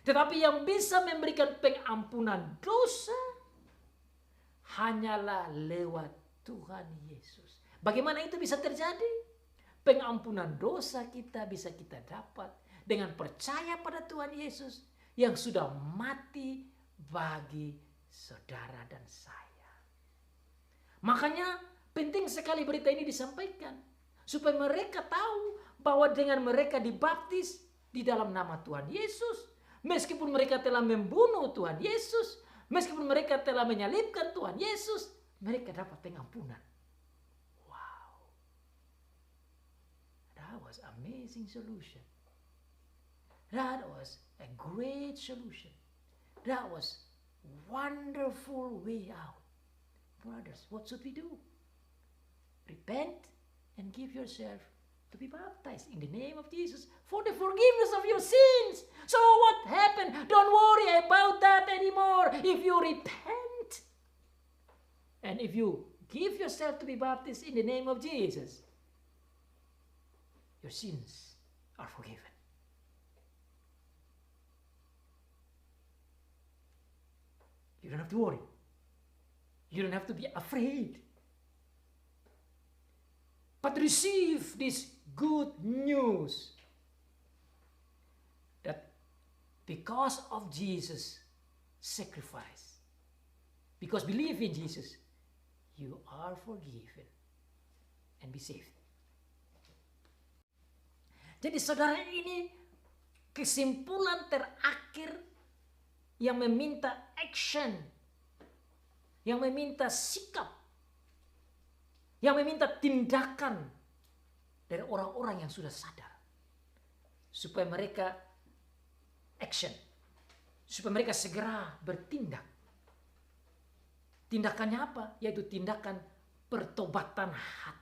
Tetapi yang bisa memberikan pengampunan dosa hanyalah lewat Tuhan Yesus. Bagaimana itu bisa terjadi? Pengampunan dosa kita bisa kita dapat dengan percaya pada Tuhan Yesus yang sudah mati bagi saudara dan saya. Makanya penting sekali berita ini disampaikan supaya mereka tahu bahwa dengan mereka dibaptis di dalam nama Tuhan Yesus, meskipun mereka telah membunuh Tuhan Yesus, meskipun mereka telah menyalibkan Tuhan Yesus, mereka dapat pengampunan. Wow. That was amazing solution. That was a great solution. That was wonderful way out. Brothers, what should we do? Repent and give yourself to be baptized in the name of Jesus for the forgiveness of your sins. So what happened? Don't worry about that anymore. If you repent and if you give yourself to be baptized in the name of Jesus, your sins are forgiven. You don't have to worry. You don't have to be afraid. But receive this good news that because of Jesus' sacrifice, because believe in Jesus, you are forgiven and be saved. Jadi saudara, ini kesimpulan terakhir yang meminta action, yang meminta sikap, yang meminta tindakan dari orang-orang yang sudah sadar. Supaya mereka action, supaya mereka segera bertindak. Tindakannya apa? Yaitu tindakan pertobatan hati.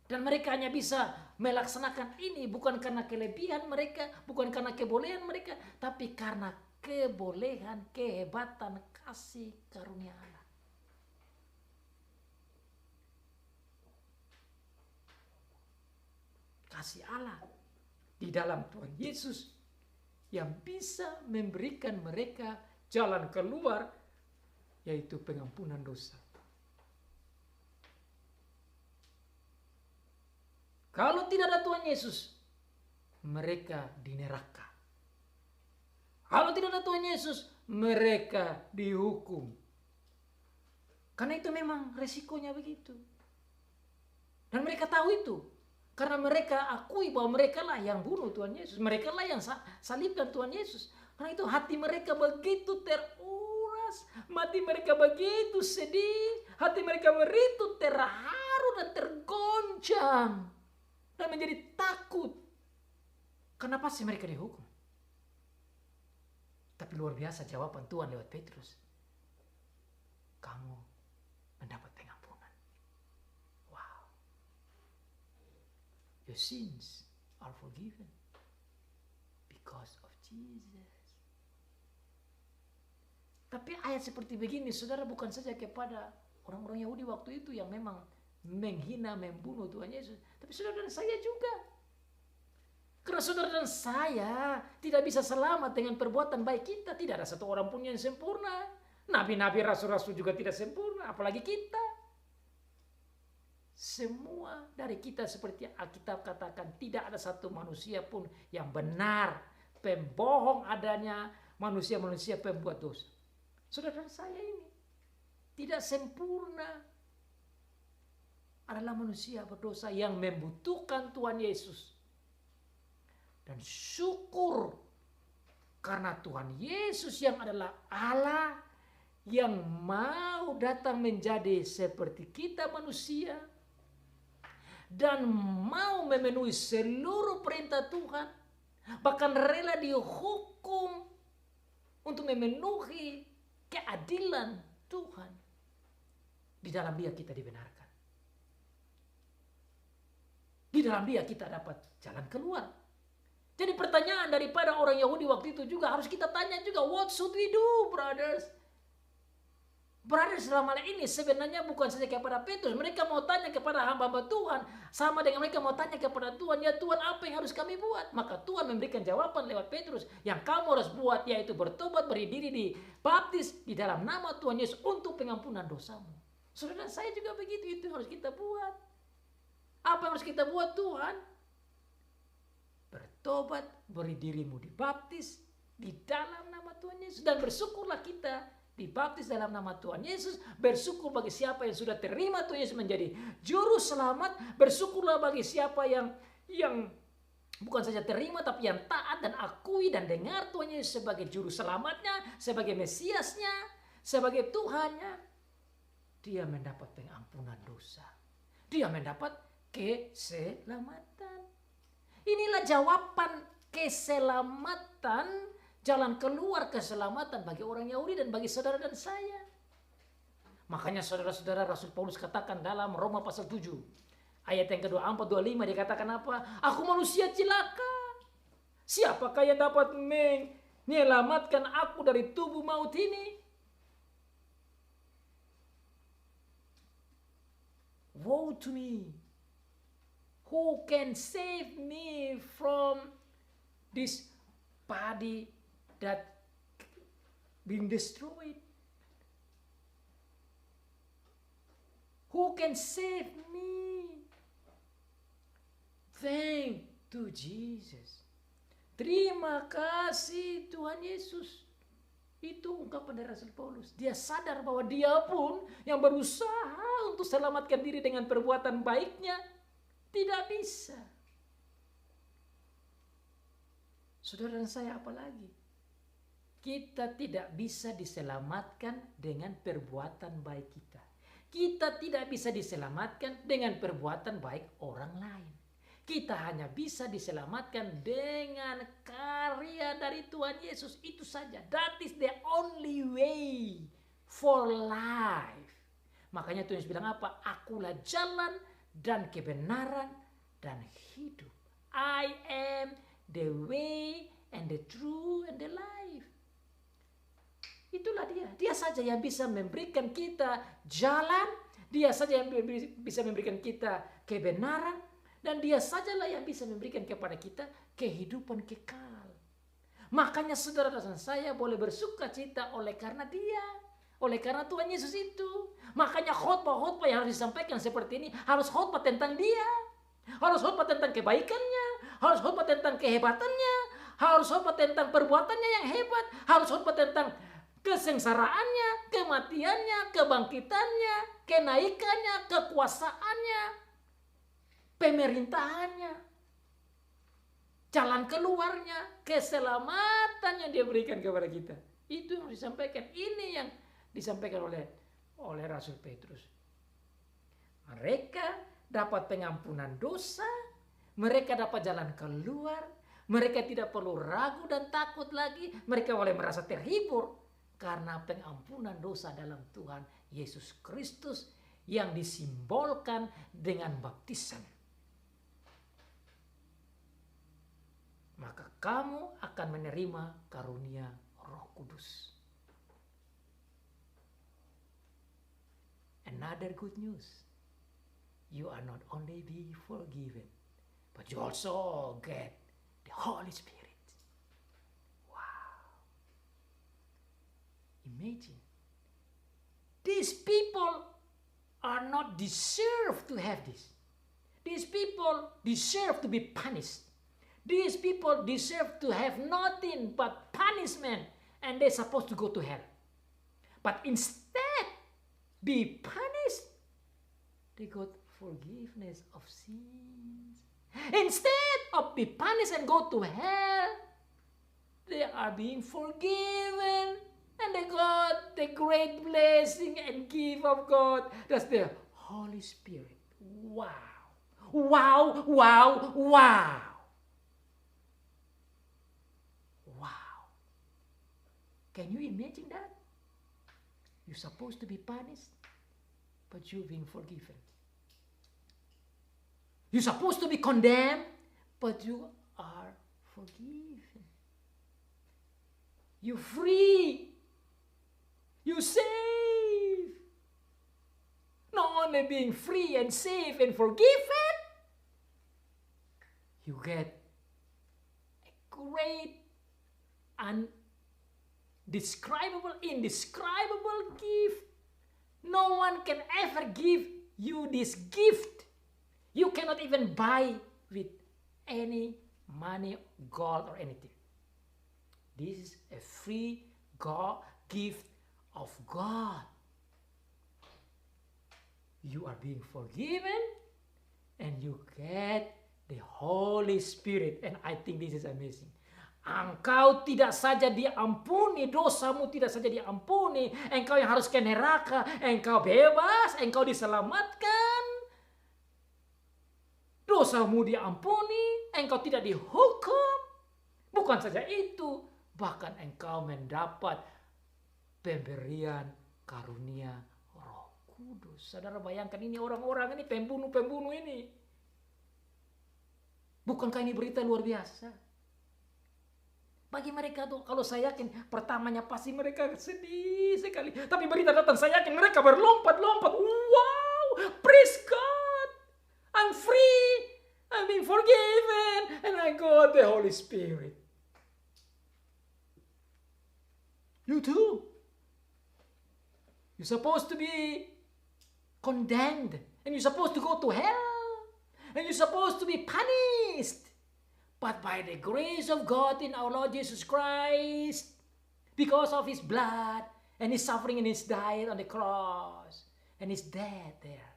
Dan mereka hanya bisa melaksanakan ini bukan karena kelebihan mereka, bukan karena kebolehan mereka, tapi karena kebolehan, kehebatan, kasih karunia Allah. Kasih Allah di dalam Tuhan Yesus yang bisa memberikan mereka jalan keluar, yaitu pengampunan dosa. Kalau tidak ada Tuhan Yesus, mereka di neraka. Kalau tidak ada Tuhan Yesus, mereka dihukum. Karena itu memang resikonya begitu. Dan mereka tahu itu. Karena mereka akui bahwa mereka lah yang bunuh Tuhan Yesus. Mereka lah yang salibkan Tuhan Yesus. Karena itu hati mereka begitu teruras. Hati mereka begitu sedih. Hati mereka begitu terharu dan tergoncang. Dan menjadi takut. Kenapa sih mereka dihukum? Tapi luar biasa jawaban Tuhan lewat Petrus. Kamu mendapat pengampunan. Wow. Your sins are forgiven because of Jesus. Tapi ayat seperti begini, saudara, bukan saja kepada orang-orang Yahudi waktu itu yang memang menghina, membunuh Tuhan Yesus. Tapi saudara dan saya juga. Karena saudara dan saya tidak bisa selamat dengan perbuatan baik kita. Tidak ada satu orang pun yang sempurna. Nabi-nabi, rasul-rasul juga tidak sempurna. Apalagi kita. Semua dari kita seperti Alkitab katakan, tidak ada satu manusia pun yang benar. Pembohong adanya manusia-manusia pembuat dosa. Saudara dan saya ini tidak sempurna. Adalah manusia berdosa yang membutuhkan Tuhan Yesus. Dan syukur karena Tuhan Yesus yang adalah Allah yang mau datang menjadi seperti kita manusia dan mau memenuhi seluruh perintah Tuhan, bahkan rela dihukum untuk memenuhi keadilan Tuhan. Di dalam Dia kita dibenarkan. Di dalam Dia kita dapat jalan keluar. Jadi pertanyaan daripada orang Yahudi waktu itu juga harus kita tanya juga, what should we do, brothers? Brothers selama ini sebenarnya bukan saja kepada Petrus. Mereka mau tanya kepada hamba-hamba Tuhan. Sama dengan mereka mau tanya kepada Tuhan, ya Tuhan, apa yang harus kami buat? Maka Tuhan memberikan jawaban lewat Petrus. Yang kamu harus buat yaitu bertobat, beri diri di baptis di dalam nama Tuhan Yesus untuk pengampunan dosamu. Saudara, saya juga begitu. Itu yang harus kita buat. Apa yang harus kita buat, Tuhan? Bertobat, beri dirimu dibaptis di dalam nama Tuhan Yesus. Dan bersyukurlah kita dibaptis dalam nama Tuhan Yesus. Bersyukur bagi siapa yang sudah terima Tuhan Yesus menjadi juru selamat. Bersyukurlah bagi siapa yang bukan saja terima tapi yang taat dan akui dan dengar Tuhan Yesus sebagai juru selamatnya, sebagai Mesiasnya, sebagai Tuhannya. Dia mendapat pengampunan dosa. Dia mendapat keselamatan. Inilah jawaban keselamatan, jalan keluar keselamatan bagi orang Yahudi dan bagi saudara dan saya. Makanya saudara-saudara, Rasul Paulus katakan dalam Roma pasal 7. Ayat yang ke-24-25 dia katakan apa? Aku manusia cilaka. Siapakah yang dapat menyelamatkan aku dari tubuh maut ini? Woe to me. Who can save me from this body that being destroyed? Who can save me Thank to Jesus. Terima kasih Tuhan Yesus. Itu ungkapan dari Rasul Paulus. Dia sadar bahwa dia pun yang berusaha untuk selamatkan diri dengan perbuatan baiknya tidak bisa. Saudara dan saya apalagi? Kita tidak bisa diselamatkan dengan perbuatan baik kita. Kita tidak bisa diselamatkan dengan perbuatan baik orang lain. Kita hanya bisa diselamatkan dengan karya dari Tuhan Yesus. Itu saja. That is the only way for life. Makanya Tuhan Yesus bilang apa? Akulah jalan dan kebenaran dan hidup. I am the way and the truth and the life. Itulah dia. Dia saja yang bisa memberikan kita jalan. Dia saja yang bisa memberikan kita kebenaran. Dan dia sajalah yang bisa memberikan kepada kita kehidupan kekal. Makanya saudara dan saya boleh bersuka cita oleh karena dia. Oleh karena Tuhan Yesus itu. Makanya khotbah-khotbah yang harus disampaikan seperti ini harus khotbah tentang dia. Harus khotbah tentang kebaikannya. Harus khotbah tentang kehebatannya. Harus khotbah tentang perbuatannya yang hebat. Harus khotbah tentang kesengsaraannya, kematiannya, kebangkitannya, kenaikannya, kekuasaannya, pemerintahannya, jalan keluarnya, keselamatan yang dia berikan kepada kita. Itu yang disampaikan. Ini yang disampaikan oleh Rasul Petrus. Mereka dapat pengampunan dosa, mereka dapat jalan keluar, mereka tidak perlu ragu dan takut lagi, mereka boleh merasa terhibur karena pengampunan dosa dalam Tuhan Yesus Kristus yang disimbolkan dengan baptisan. Maka kamu akan menerima karunia Roh Kudus. Another good news. You are not only be forgiven, but you also get the Holy Spirit. Wow. Imagine. These people are not deserve to have this. These people deserve to be punished. These people deserve to have nothing but punishment, and they're supposed to go to hell. But instead, be punished, they got forgiveness of sins. Instead of be punished and go to hell, they are being forgiven, and they got the great blessing and gift of God. That's the Holy Spirit. Wow. Wow, wow, wow. Can you imagine that? You're supposed to be punished, but you've been forgiven. You're supposed to be condemned, but you are forgiven. You're free. You're safe. Not only being free and safe and forgiven, you get a great and indescribable gift. No one can ever give you this gift. You cannot even buy with any money, gold, or anything. This is a free gift of God. You are being forgiven and you get the Holy Spirit. And I think this is amazing. Engkau tidak saja diampuni, dosamu tidak saja diampuni, engkau yang harus ke neraka, engkau bebas, engkau diselamatkan. Dosamu diampuni, engkau tidak dihukum. Bukan saja itu, bahkan engkau mendapat pemberian karunia Roh Kudus. Saudara bayangkan ini orang-orang ini, pembunuh-pembunuh ini. Bukankah ini berita luar biasa? Bagi mereka tuh, kalau saya yakin pertamanya pasti mereka sedih sekali. Tapi berita datang, saya yakin mereka berlompat-lompat. Wow, praise God. I'm free. I'm being forgiven. And I got the Holy Spirit. You too. You're supposed to be condemned. And you're supposed to go to hell. and you're supposed to be punished. But by the grace of God in our Lord Jesus Christ, because of his blood and his suffering and his death on the cross and his death there,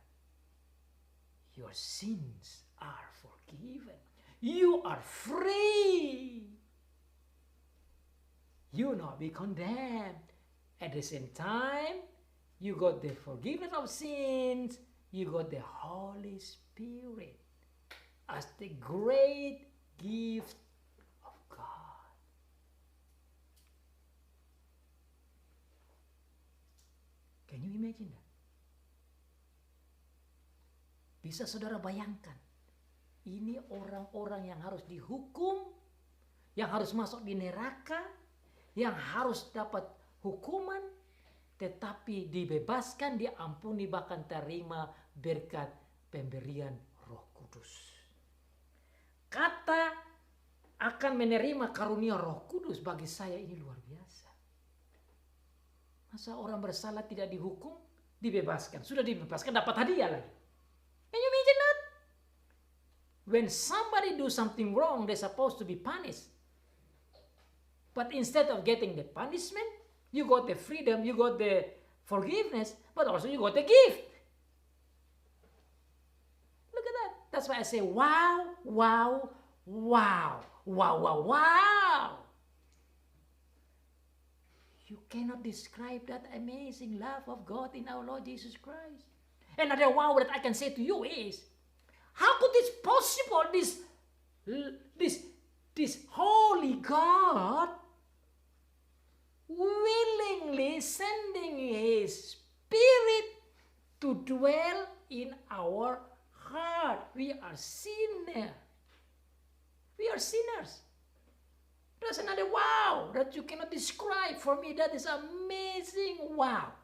your sins are forgiven. You are free. You will not be condemned. At the same time, you got the forgiveness of sins. You got the Holy Spirit as the great gift of God. Can you imagine that? Bisa saudara bayangkan, ini orang-orang yang harus dihukum, yang harus masuk di neraka, yang harus dapat hukuman, tetapi dibebaskan, diampuni, bahkan terima berkat pemberian Roh Kudus. Kata akan menerima karunia Roh Kudus bagi saya ini luar biasa. Masa orang bersalah tidak dihukum, dibebaskan. Sudah dibebaskan, dapat hadiah lagi. Can you imagine that? When somebody do something wrong, they're supposed to be punished. But instead of getting the punishment, you got the freedom, you got the forgiveness, but also you got the gift. Look at that. That's why I say, wow, wow, wow, wow, wow, wow. You cannot describe that amazing love of God in our Lord Jesus Christ. Another wow that I can say to you is, how could this possible, this holy God willingly sending his Spirit to dwell in our heart? We are sinners. We are sinners. That's another wow that you cannot describe. For me, that is amazing wow.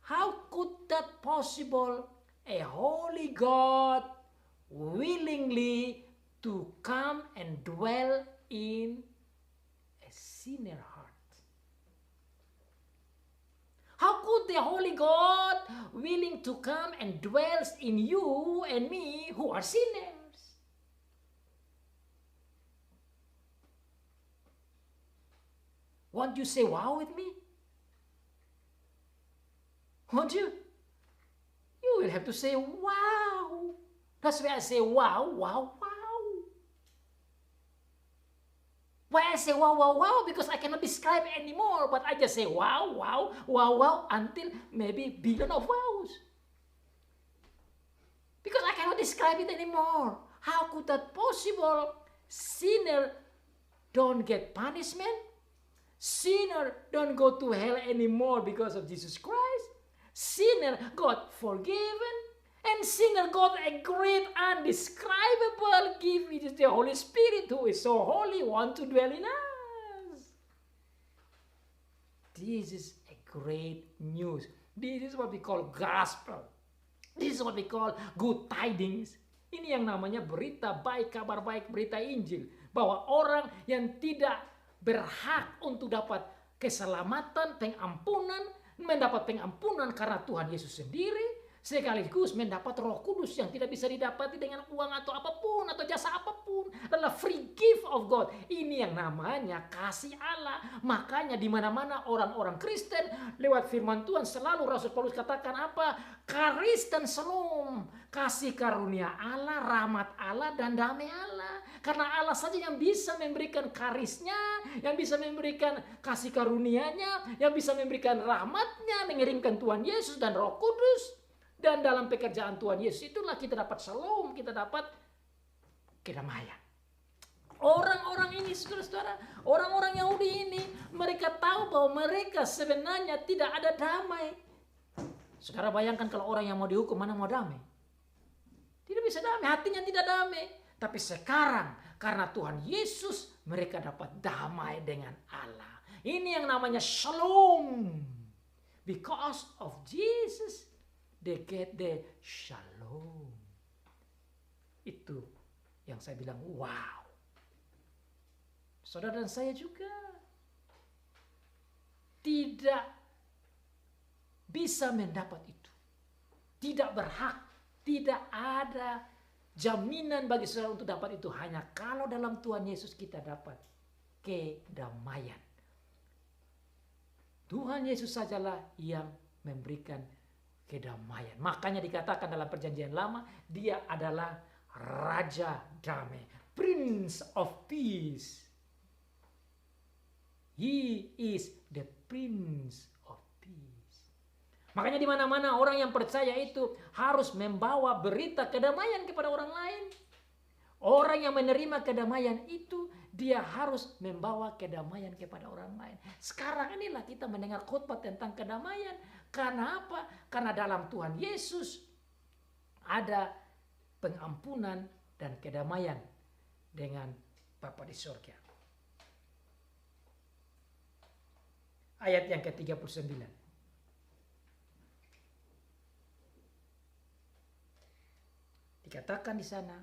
How could that possible? A holy God willingly to come and dwell in a sinner heart. How could the holy God willing to come and dwells in you and me who are sinners? Won't you say wow with me? Won't you? You will have to say wow. That's why I say wow, wow, wow. Why I say wow, wow, wow? Because I cannot describe it anymore, but I just say wow, wow, wow, wow, until maybe billion of wows. Because I cannot describe it anymore. How could that possible? Sinner don't get punishment. Sinner don't go to hell anymore because of Jesus Christ. Sinner got forgiven, and sinner got a great undescribable gift, which is the Holy Spirit, who is so holy, want to dwell in us. This is a great news. This is what we call gospel. This is what we call good tidings. Ini yang namanya berita baik, kabar baik, berita Injil. Bahwa orang yang tidak berhak untuk dapat keselamatan, pengampunan, mendapat pengampunan karena Tuhan Yesus sendiri, sekaligus mendapat Roh Kudus yang tidak bisa didapati dengan uang atau apapun atau jasa apapun, adalah free gift of God. Ini yang namanya kasih Allah. Makanya di mana-mana orang-orang Kristen lewat firman Tuhan selalu Rasul Paulus katakan apa? Karis dan shalom, kasih karunia Allah, rahmat Allah, dan damai Allah. Karena Allah saja yang bisa memberikan karisnya, yang bisa memberikan kasih karunia-Nya, yang bisa memberikan rahmat-Nya, mengirimkan Tuhan Yesus dan Roh Kudus. Dan dalam pekerjaan Tuhan Yesus itulah kita dapat shalom, kita dapat kedamaian. Orang-orang ini, saudara-saudara, orang-orang Yahudi ini, mereka tahu bahwa mereka sebenarnya tidak ada damai. Saudara bayangkan kalau orang yang mau dihukum, mana mau damai? Tidak bisa damai, hatinya tidak damai. Tapi sekarang, karena Tuhan Yesus, mereka dapat damai dengan Allah. Ini yang namanya shalom. Because of Jesus, they get the shalom. Itu yang saya bilang wow. Saudara dan saya juga tidak bisa mendapat itu. tidak berhak, tidak ada jaminan bagi saudara untuk dapat itu. Hanya kalau dalam Tuhan Yesus kita dapat kedamaian. Tuhan Yesus sajalah yang memberikan kedamaian. Makanya dikatakan dalam perjanjian lama, dia adalah Raja Damai, Prince of Peace. He is the Prince of Peace. Makanya di mana-mana orang yang percaya itu harus membawa berita kedamaian kepada orang lain. Orang yang menerima kedamaian itu, dia harus membawa kedamaian kepada orang lain. Sekarang inilah kita mendengar khotbah tentang kedamaian. Karena apa? Karena dalam Tuhan Yesus ada pengampunan dan kedamaian dengan Bapa di surga. Ayat yang ke-39. Dikatakan di sana,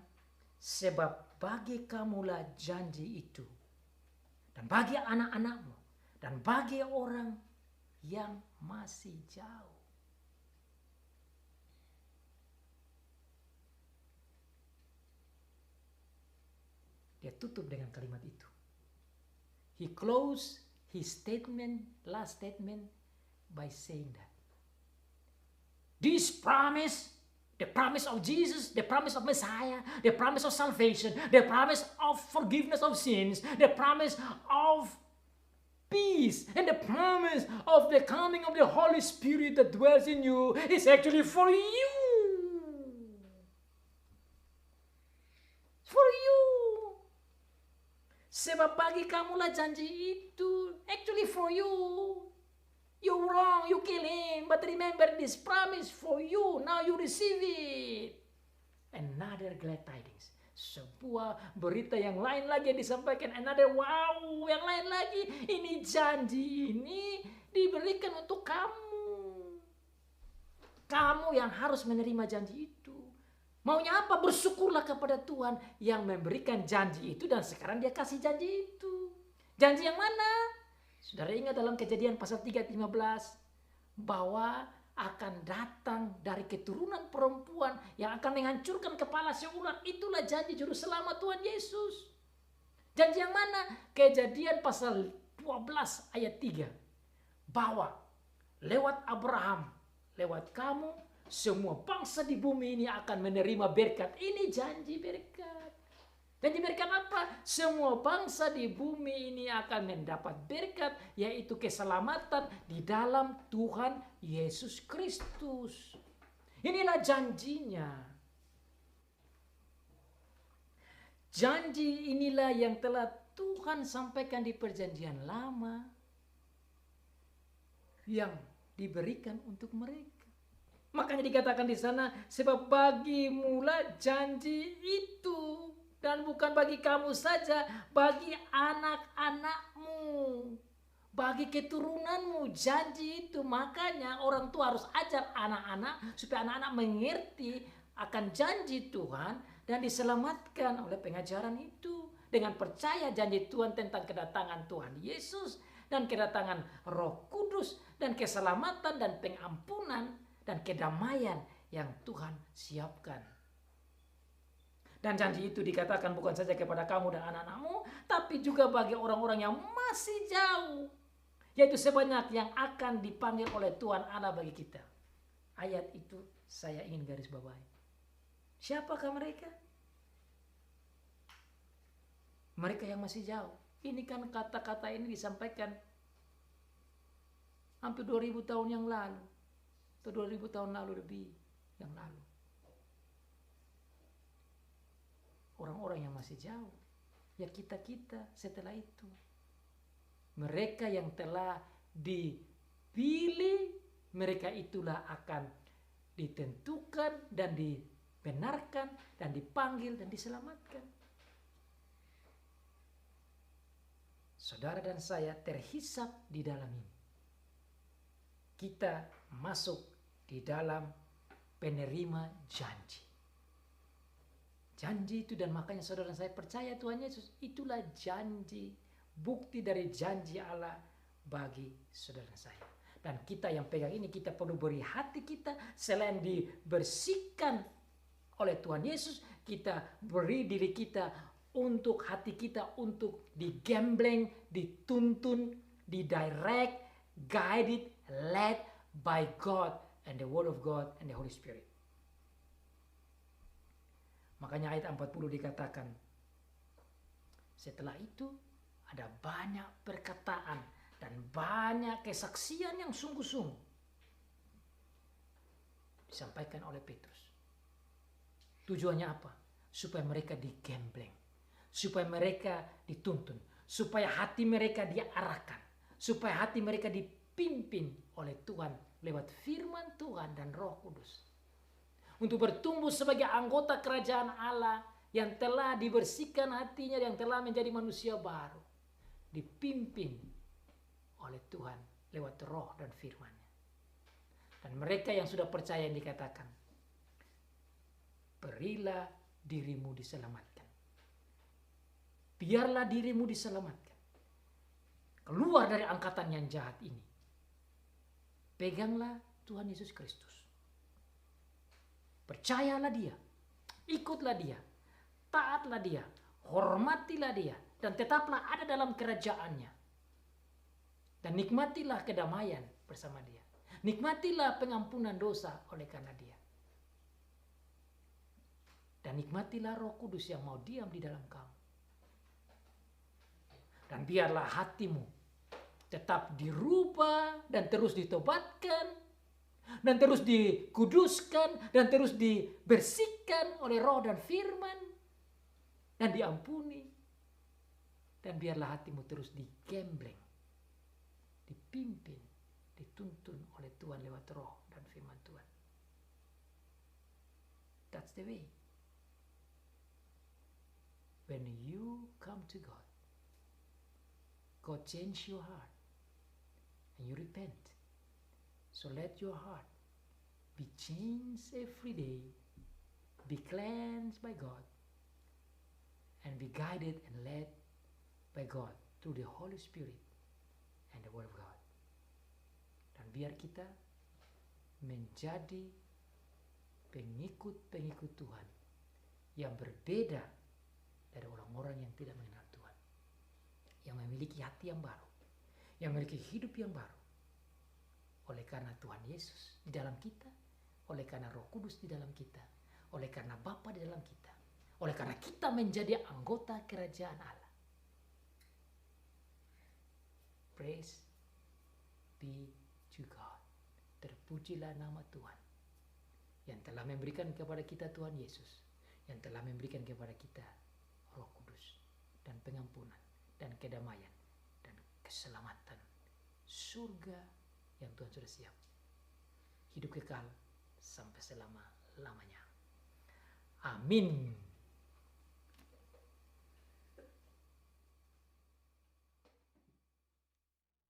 sebab bagi kamulah janji itu, dan bagi anak-anakmu, dan bagi orang yang masih jauh. Dia tutup dengan kalimat itu. He closed his statement, last statement, by saying that this promise, the promise of Jesus, the promise of Messiah, the promise of salvation, the promise of forgiveness of sins, the promise of peace, and the promise of the coming of the Holy Spirit that dwells in you is actually for you. For you. Sebab bagi kamulah janji itu, actually for you. You're wrong, you kill him, but remember this promise for you, now you receive it. Another glad tidings. Sebuah berita yang lain lagi yang disampaikan, another wow, yang lain lagi. Ini janji ini diberikan untuk kamu. Kamu yang harus menerima janji itu. Maunya apa? Bersyukurlah kepada Tuhan yang memberikan janji itu dan sekarang dia kasih janji itu. Janji yang mana? Saudara ingat dalam Kejadian pasal 3 ayat 15 bahwa akan datang dari keturunan perempuan yang akan menghancurkan kepala si ular. Itulah janji juru selamat Tuhan Yesus. Janji yang mana? Kejadian pasal 12 ayat 3. Bahwa lewat Abraham, lewat kamu, semua bangsa di bumi ini akan menerima berkat. Ini janji berkat. Janji berkat apa? Semua bangsa di bumi ini akan mendapat berkat, yaitu keselamatan di dalam Tuhan Yesus Kristus. Inilah janjinya. Janji inilah yang telah Tuhan sampaikan di perjanjian lama yang diberikan untuk mereka. Makanya dikatakan di sana, sebab bagimulah janji itu. Dan bukan bagi kamu saja, bagi anak-anakmu, bagi keturunanmu, janji itu. Makanya orang tua harus ajar anak-anak supaya anak-anak mengerti akan janji Tuhan dan diselamatkan oleh pengajaran itu. Dengan percaya janji Tuhan tentang kedatangan Tuhan Yesus dan kedatangan Roh Kudus dan keselamatan dan pengampunan dan kedamaian yang Tuhan siapkan. Dan janji itu dikatakan bukan saja kepada kamu dan anak-anakmu, tapi juga bagi orang-orang yang masih jauh. Yaitu sebanyak yang akan dipanggil oleh Tuhan Allah bagi kita. Ayat itu saya ingin garis bawahi. Siapakah mereka? Mereka yang masih jauh. Ini kan kata-kata ini disampaikan hampir 2000 tahun yang lalu. Atau 2000 tahun lalu lebih yang lalu. Orang-orang yang masih jauh, ya kita-kita setelah itu. Mereka yang telah dipilih, mereka itulah akan ditentukan dan dibenarkan dan dipanggil dan diselamatkan. Saudara dan saya terhisap di dalam ini. Kita masuk di dalam penerima janji. Janji itu, dan makanya saudara dan saya percaya Tuhan Yesus itulah janji, bukti dari janji Allah bagi saudara dan saya. Dan kita yang pegang ini, kita perlu beri hati kita, selain dibersihkan oleh Tuhan Yesus, kita beri diri kita untuk hati kita untuk digembleng, dituntun, didirect, guided, led by God and the Word of God and the Holy Spirit. Makanya ayat 40 dikatakan, setelah itu ada banyak perkataan dan banyak kesaksian yang sungguh-sungguh disampaikan oleh Petrus. Tujuannya apa? Supaya mereka digembleng, supaya mereka dituntun, supaya hati mereka diarahkan, supaya hati mereka dipimpin oleh Tuhan lewat firman Tuhan dan Roh Kudus. Untuk bertumbuh sebagai anggota kerajaan Allah yang telah dibersihkan hatinya, yang telah menjadi manusia baru, dipimpin oleh Tuhan lewat Roh dan firman-Nya. Dan mereka yang sudah percaya yang dikatakan, berilah dirimu diselamatkan. Biarlah dirimu diselamatkan. Keluar dari angkatan yang jahat ini. Peganglah Tuhan Yesus Kristus. Percayalah Dia. Ikutlah Dia. Taatlah Dia. Hormatilah Dia. Dan tetaplah ada dalam kerajaannya. Dan nikmatilah kedamaian bersama Dia. Nikmatilah pengampunan dosa oleh karena Dia. Dan nikmatilah Roh Kudus yang mau diam di dalam kamu. Dan biarlah hatimu tetap dirubah dan terus ditobatkan dan terus dikuduskan dan terus dibersihkan oleh Roh dan firman dan diampuni. Dan biarlah hatimu terus digembleng, dipimpin, dituntun oleh Tuhan lewat Roh dan firman Tuhan. That's the way. When you come to God, God change your heart and you repent. So let your heart be changed every day, be cleansed by God, and be guided and led by God through the Holy Spirit and the Word of God. Dan biar kita menjadi pengikut-pengikut Tuhan yang berbeda dari orang-orang yang tidak mengenal Tuhan, yang memiliki hati yang baru, yang memiliki hidup yang baru. Oleh karena Tuhan Yesus di dalam kita, oleh karena Roh Kudus di dalam kita, oleh karena Bapa di dalam kita, oleh karena kita menjadi anggota kerajaan Allah. Praise be to God. Terpujilah nama Tuhan yang telah memberikan kepada kita Tuhan Yesus, yang telah memberikan kepada kita Roh Kudus dan pengampunan dan kedamaian dan keselamatan surga yang Tuhan sudah siap. Hidup kekal sampai selama-lamanya. Amin.